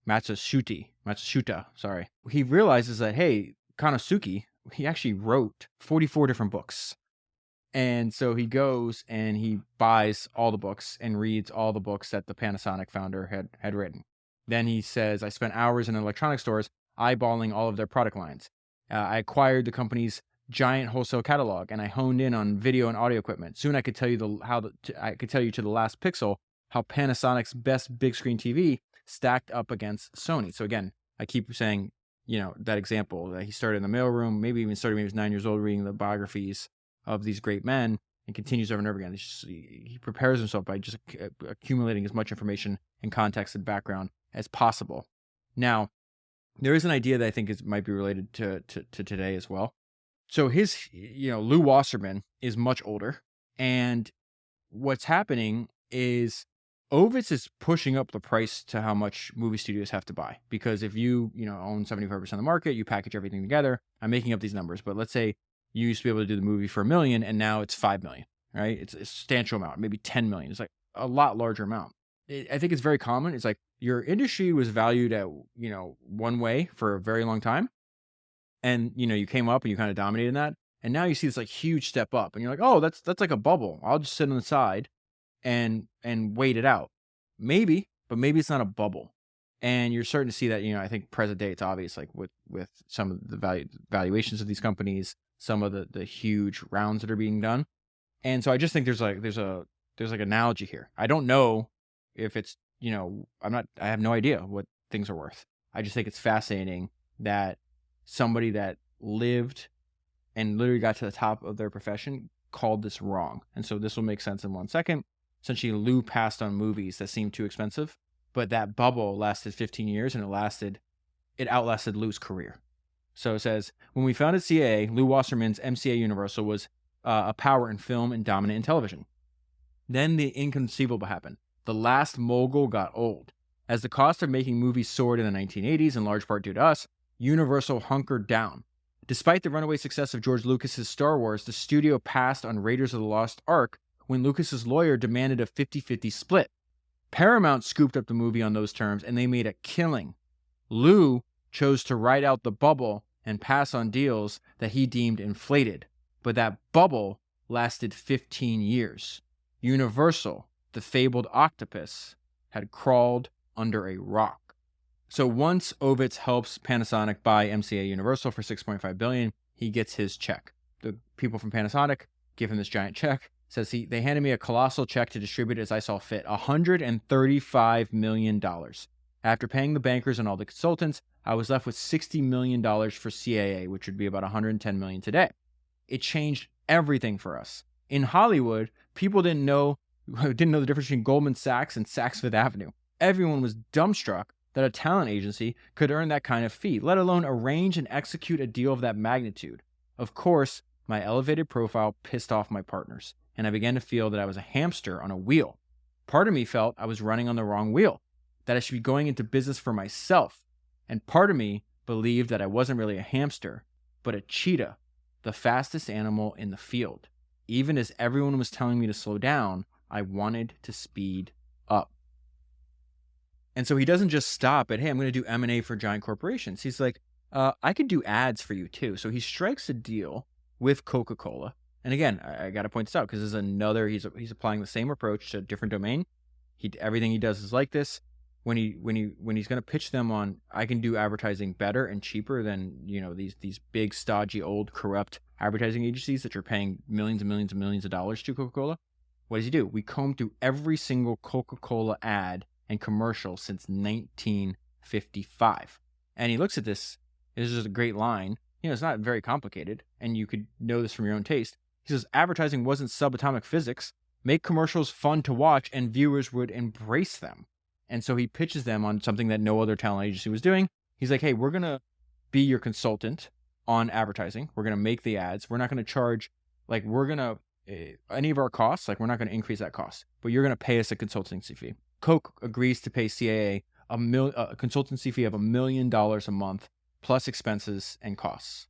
Matsushita. Sorry. He realizes that, hey, Konosuke, he actually wrote 44 different books. And so he goes and he buys all the books and reads all the books that the Panasonic founder had written. Then he says, I spent hours in electronic stores eyeballing all of their product lines. I acquired the company's giant wholesale catalog, and I honed in on video and audio equipment. Soon I could tell you to the last pixel how Panasonic's best big screen TV stacked up against Sony. So again, I keep saying, that example that he started in the mailroom, maybe even started when he was 9 years old, reading the biographies of these great men, and continues over and over again. He prepares himself by just accumulating as much information and context and background as possible. Now, there is an idea that I think might be related to today as well. So Lou Wasserman is much older, and what's happening is Ovitz is pushing up the price to how much movie studios have to buy. Because if you own 75% of the market, you package everything together. I'm making up these numbers, but let's say you used to be able to do the movie for $1 million, and now it's $5 million, right? It's a substantial amount, maybe $10 million. It's like a lot larger amount. I think it's very common. It's like your industry was valued at, one way for a very long time. And, you came up and you kind of dominated that. And now you see this like huge step up, and you're like, oh, that's like a bubble. I'll just sit on the side and wait it out. Maybe, but maybe it's not a bubble. And you're starting to see that, I think present day, it's obvious, like with some of the valuations of these companies, some of the huge rounds that are being done. And so I just think there's like analogy here. I don't know if it's, I have no idea what things are worth. I just think it's fascinating that somebody that lived and literally got to the top of their profession called this wrong. And so this will make sense in 1 second. Essentially, Lou passed on movies that seemed too expensive, but that bubble lasted 15 years, and it outlasted Lou's career. So it says, when we founded CAA, Lou Wasserman's MCA Universal was a power in film and dominant in television. Then the inconceivable happened. The last mogul got old. As the cost of making movies soared in the 1980s, in large part due to us, Universal hunkered down. Despite the runaway success of George Lucas's Star Wars, the studio passed on Raiders of the Lost Ark when Lucas's lawyer demanded a 50-50 split. Paramount scooped up the movie on those terms, and they made a killing. Lou chose to ride out the bubble and pass on deals that he deemed inflated. But that bubble lasted 15 years. Universal, the fabled octopus, had crawled under a rock. So once Ovitz helps Panasonic buy MCA Universal for $6.5 billion, he gets his check. The people from Panasonic give him this giant check. Says they handed me a colossal check to distribute as I saw fit, $135 million. After paying the bankers and all the consultants, I was left with $60 million for CAA, which would be about $110 million today. It changed everything for us. In Hollywood, people didn't know the difference between Goldman Sachs and Saks Fifth Avenue. Everyone was dumbstruck that a talent agency could earn that kind of fee, let alone arrange and execute a deal of that magnitude. Of course, my elevated profile pissed off my partners, and I began to feel that I was a hamster on a wheel. Part of me felt I was running on the wrong wheel, that I should be going into business for myself. And part of me believed that I wasn't really a hamster, but a cheetah, the fastest animal in the field. Even as everyone was telling me to slow down, I wanted to speed up. And so he doesn't just stop at, hey, I'm going to do M&A for giant corporations. He's like, I could do ads for you too. So he strikes a deal with Coca-Cola. And again, I got to point this out because this is another, he's applying the same approach to a different domain. Everything he does is like this. When he's going to pitch them on, I can do advertising better and cheaper than, these big, stodgy, old, corrupt advertising agencies that you're paying millions and millions and millions of dollars to Coca-Cola. What does he do? We comb through every single Coca-Cola ad and commercial since 1955. And he looks at this. This is a great line. It's not very complicated, and you could know this from your own taste. He says, advertising wasn't subatomic physics. Make commercials fun to watch, and viewers would embrace them. And so he pitches them on something that no other talent agency was doing. He's like, hey, we're going to be your consultant on advertising. We're going to make the ads. We're not going to charge, any of our costs, we're not going to increase that cost, but you're going to pay us a consultancy fee. Coke agrees to pay CAA a consultancy fee of $1 million a month, plus expenses and costs.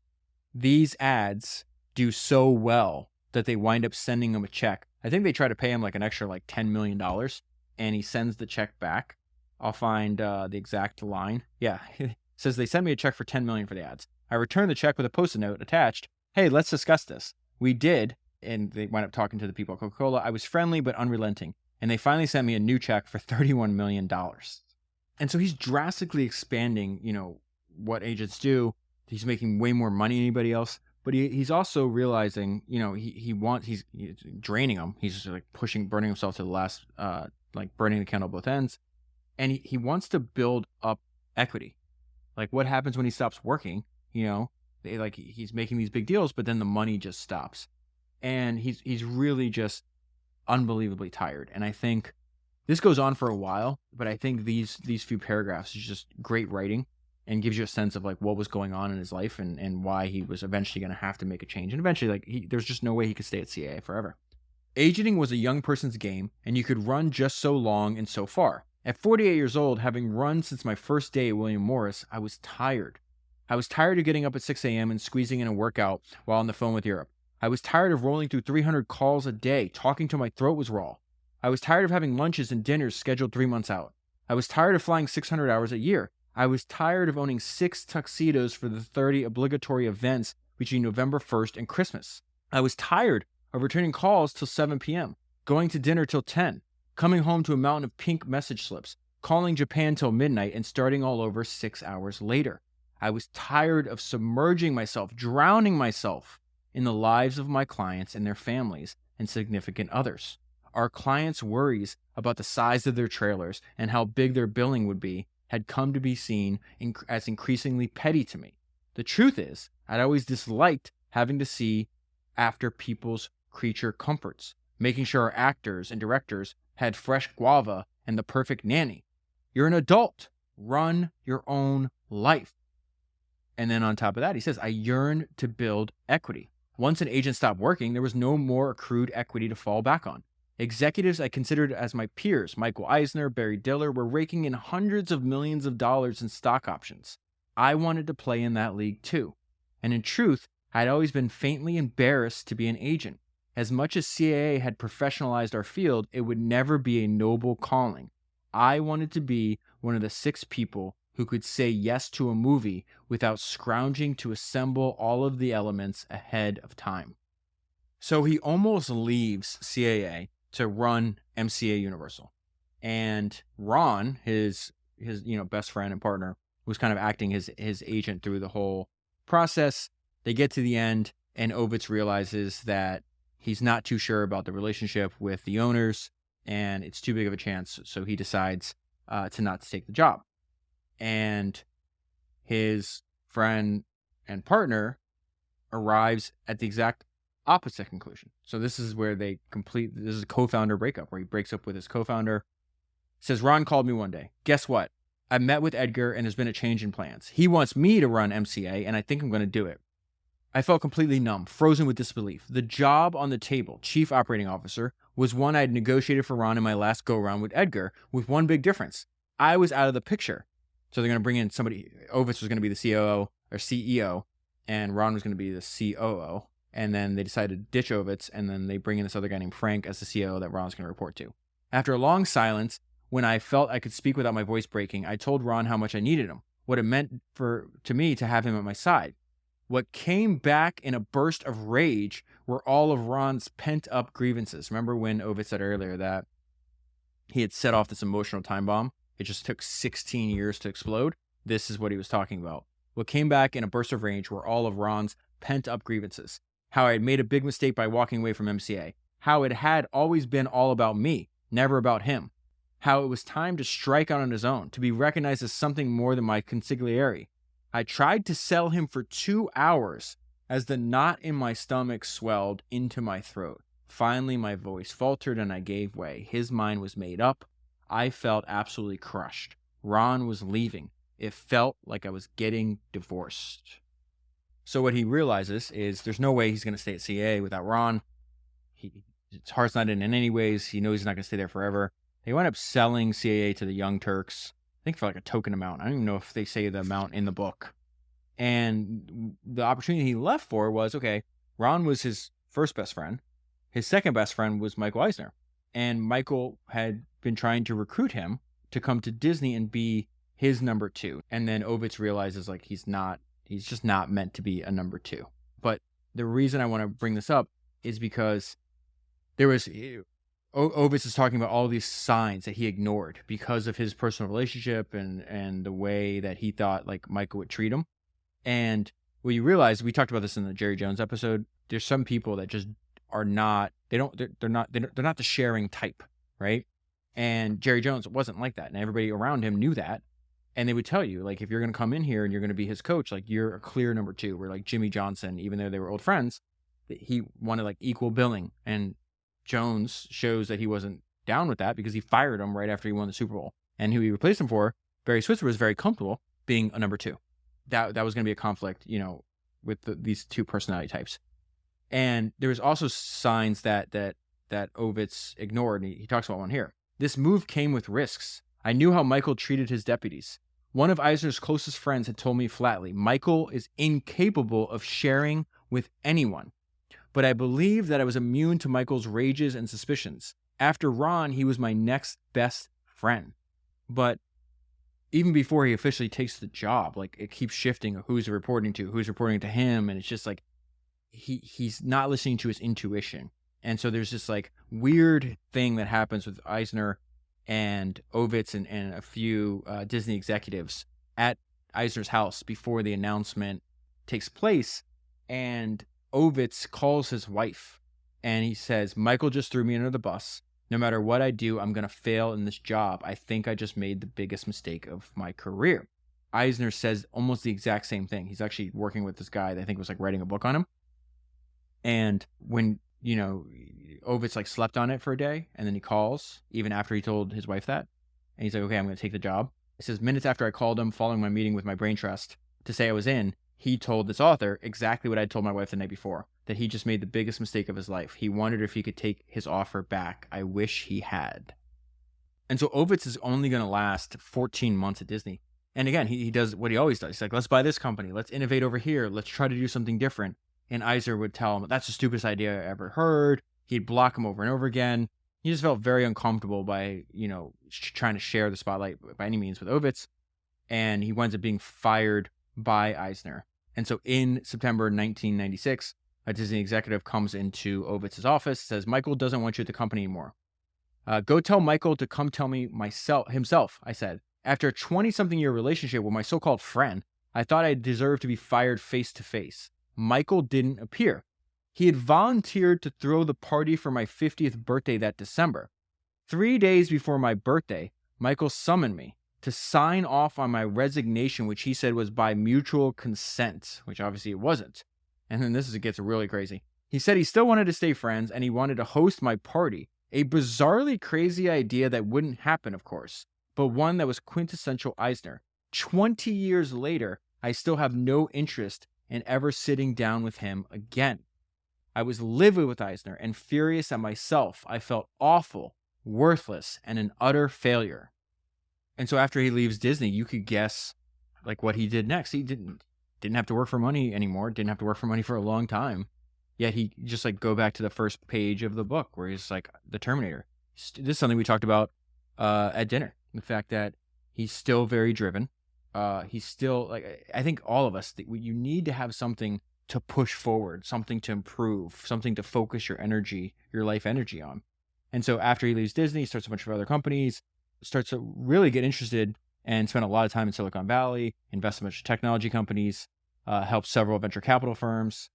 These ads do so well that they wind up sending him a check. I think they try to pay him an extra $10 million, and he sends the check back. I'll find the exact line. Yeah, it says they sent me a check for $10 million for the ads. I returned the check with a Post-it note attached. Hey, let's discuss this. We did, and they wound up talking to the people at Coca-Cola. I was friendly but unrelenting, and they finally sent me a new check for $31 million. And so he's drastically expanding, what agents do. He's making way more money than anybody else, but he's also realizing, he's draining them. He's just burning himself to the last, burning the candle both ends. And he wants to build up equity. What happens when he stops working? He's making these big deals, but then the money just stops. And he's really just unbelievably tired. And I think this goes on for a while, but I think these few paragraphs is just great writing and gives you a sense of what was going on in his life and why he was eventually going to have to make a change. And eventually, there's just no way he could stay at CAA forever. Agenting was a young person's game, and you could run just so long and so far. At 48 years old, having run since my first day at William Morris, I was tired. I was tired of getting up at 6 a.m. and squeezing in a workout while on the phone with Europe. I was tired of rolling through 300 calls a day, talking till my throat was raw. I was tired of having lunches and dinners scheduled 3 months out. I was tired of flying 600 hours a year. I was tired of owning 6 tuxedos for the 30 obligatory events between November 1st and Christmas. I was tired of returning calls till 7 p.m., going to dinner till 10, coming home to a mountain of pink message slips, calling Japan till midnight, and starting all over 6 hours later. I was tired of submerging myself, drowning myself in the lives of my clients and their families and significant others. Our clients' worries about the size of their trailers and how big their billing would be had come to be seen as increasingly petty to me. The truth is, I'd always disliked having to see after people's creature comforts, making sure our actors and directors had fresh guava and the perfect nanny. You're an adult. Run your own life. And then on top of that, he says, I yearn to build equity. Once an agent stopped working, there was no more accrued equity to fall back on. Executives I considered as my peers, Michael Eisner, Barry Diller, were raking in hundreds of millions of dollars in stock options. I wanted to play in that league too. And in truth, I'd always been faintly embarrassed to be an agent. As much as CAA had professionalized our field, it would never be a noble calling. I wanted to be one of the 6 people who could say yes to a movie without scrounging to assemble all of the elements ahead of time. So he almost leaves CAA to run MCA Universal. And Ron, his best friend and partner, was kind of acting his agent through the whole process. They get to the end, and Ovitz realizes that he's not too sure about the relationship with the owners, and it's too big of a chance, so he decides to not take the job. And his friend and partner arrives at the exact opposite conclusion. So this is where this is a co-founder breakup, where he breaks up with his co-founder. Says, Ron called me one day. Guess what? I met with Edgar, and there's been a change in plans. He wants me to run MCA, and I think I'm going to do it. I felt completely numb, frozen with disbelief. The job on the table, chief operating officer, was one I had negotiated for Ron in my last go-round with Edgar, with one big difference. I was out of the picture. So they're going to bring in somebody. Ovitz was going to be the COO or CEO, and Ron was going to be the COO. And then they decided to ditch Ovitz, and then they bring in this other guy named Frank as the COO that Ron's going to report to. After a long silence, when I felt I could speak without my voice breaking, I told Ron how much I needed him, what it meant to me to have him at my side. What came back in a burst of rage were all of Ron's pent-up grievances. Remember when Ovitz said earlier that he had set off this emotional time bomb? It just took 16 years to explode. This is what he was talking about. What came back in a burst of rage were all of Ron's pent-up grievances. How I had made a big mistake by walking away from MCA. How it had always been all about me, never about him. How it was time to strike out on his own, to be recognized as something more than my consigliere. I tried to sell him for 2 hours as the knot in my stomach swelled into my throat. Finally, my voice faltered and I gave way. His mind was made up. I felt absolutely crushed. Ron was leaving. It felt like I was getting divorced. So what he realizes is there's no way he's going to stay at CAA without Ron. His heart's not in any ways. He knows he's not going to stay there forever. They wind up selling CAA to the Young Turks, I think for like a token amount. I don't even know if they say the amount in the book. And the opportunity he left for was, okay, Ron was his first best friend. His second best friend was Michael Eisner. And Michael had been trying to recruit him to come to Disney and be his number 2. And then Ovitz realizes like he's just not meant to be a number 2. But the reason I want to bring this up is because Ovitz is talking about all these signs that he ignored because of his personal relationship and the way that he thought like Michael would treat him. And what you realize, we talked about this in the Jerry Jones episode, there's some people that just are not, they're not the sharing type, right? And Jerry Jones wasn't like that. And everybody around him knew that. And they would tell you, like, if you're going to come in here and you're going to be his coach, like, you're a clear number 2. Where like Jimmy Johnson, even though they were old friends, he wanted like equal billing. And Jones shows that he wasn't down with that because he fired him right after he won the Super Bowl. And who he replaced him for, Barry Switzer, was very comfortable being a number 2. That was going to be a conflict, with these two personality types. And there was also signs that Ovitz ignored, and he talks about one here. This move came with risks. I knew how Michael treated his deputies. One of Eisner's closest friends had told me flatly, Michael is incapable of sharing with anyone. But I believed that I was immune to Michael's rages and suspicions. After Ron, he was my next best friend. But even before he officially takes the job, like, it keeps shifting of who's reporting to him, and it's just like he's not listening to his intuition. And so there's this like weird thing that happens with Eisner and Ovitz and a few Disney executives at Eisner's house before the announcement takes place. And Ovitz calls his wife and he says, Michael just threw me under the bus. No matter what I do, I'm going to fail in this job. I think I just made the biggest mistake of my career. Eisner says almost the exact same thing. He's actually working with this guy that I think was like writing a book on him. And when, Ovitz like slept on it for a day, and then he calls even after he told his wife that. And he's like, okay, I'm going to take the job. It says, minutes after I called him following my meeting with my brain trust to say I was in, he told this author exactly what I told my wife the night before, that he just made the biggest mistake of his life. He wondered if he could take his offer back. I wish he had. And so Ovitz is only going to last 14 months at Disney. And again, he does what he always does. He's like, let's buy this company. Let's innovate over here. Let's try to do something different. And Eisner would tell him, that's the stupidest idea I ever heard. He'd block him over and over again. He just felt very uncomfortable by, trying to share the spotlight by any means with Ovitz. And he winds up being fired by Eisner. And so in September 1996, a Disney executive comes into Ovitz's office, says, Michael doesn't want you at the company anymore. Go tell Michael to come tell me himself, I said. After a 20-something year relationship with my so-called friend, I thought I deserved to be fired face to face. Michael didn't appear. He had volunteered to throw the party for my 50th birthday that December. 3 days before my birthday, Michael summoned me to sign off on my resignation, which he said was by mutual consent, which obviously it wasn't. And then it gets really crazy. He said he still wanted to stay friends and he wanted to host my party. A bizarrely crazy idea that wouldn't happen, of course, but one that was quintessential Eisner. 20 years later, I still have no interest in ever sitting down with him again. I was livid with Eisner and furious at myself. I felt awful, worthless, and an utter failure. And so after he leaves Disney, you could guess like what he did next. He didn't have to work for money anymore. Didn't have to work for money for a long time. Yet he just like go back to the first page of the book where he's like the Terminator. This is something we talked about at dinner. The fact that he's still very driven. He's still like, I think all of us, you need to have something to push forward, something to improve, something to focus your energy, your life energy on. And so after he leaves Disney, he starts a bunch of other companies, starts to really get interested and spend a lot of time in Silicon Valley, invest in a bunch of technology companies, help several venture capital firms.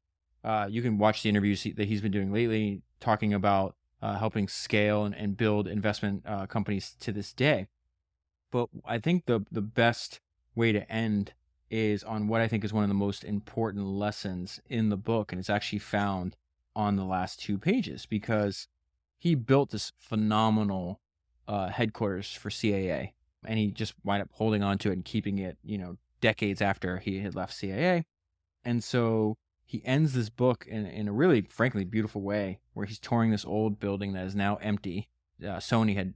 You can watch the interviews that he's been doing lately, talking about helping scale and build investment companies to this day. But I think the best way to end is on what I think is one of the most important lessons in the book. And it's actually found on the last 2 pages because he built this phenomenal headquarters for CAA, and he just wound up holding on to it and keeping it, decades after he had left CAA. And so he ends this book in a really, frankly, beautiful way where he's touring this old building that is now empty. Sony had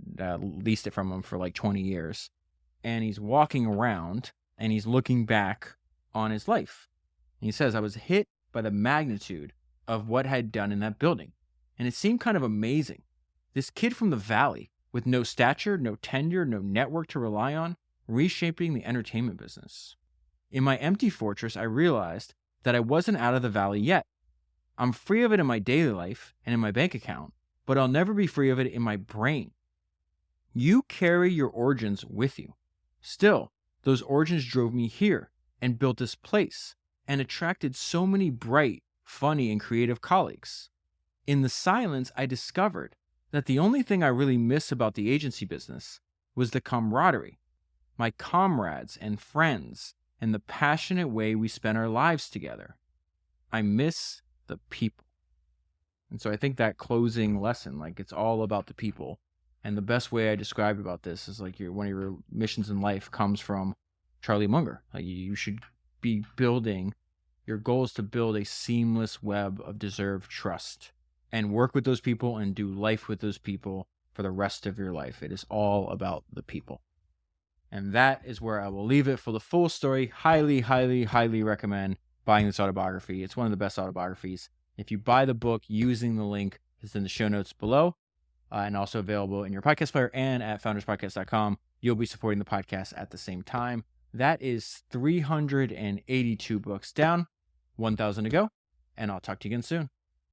leased it from him for like 20 years. And he's walking around and he's looking back on his life. And he says, I was hit by the magnitude of what I had done in that building. And it seemed kind of amazing. This kid from the valley with no stature, no tenure, no network to rely on, reshaping the entertainment business. In my empty fortress, I realized that I wasn't out of the valley yet. I'm free of it in my daily life and in my bank account, but I'll never be free of it in my brain. You carry your origins with you. Still, those origins drove me here and built this place and attracted so many bright, funny, and creative colleagues. In the silence, I discovered that the only thing I really miss about the agency business was the camaraderie, my comrades and friends, and the passionate way we spent our lives together. I miss the people. And so I think that closing lesson, it's all about the people. And the best way I describe about this is one of your missions in life comes from Charlie Munger. You should be building, your goal is to build a seamless web of deserved trust and work with those people and do life with those people for the rest of your life. It is all about the people. And that is where I will leave it for the full story. Highly, highly, highly recommend buying this autobiography. It's one of the best autobiographies. If you buy the book using the link that's in the show notes below, and also available in your podcast player and at founderspodcast.com, you'll be supporting the podcast at the same time. That is 382 books down, 1,000 to go, and I'll talk to you again soon.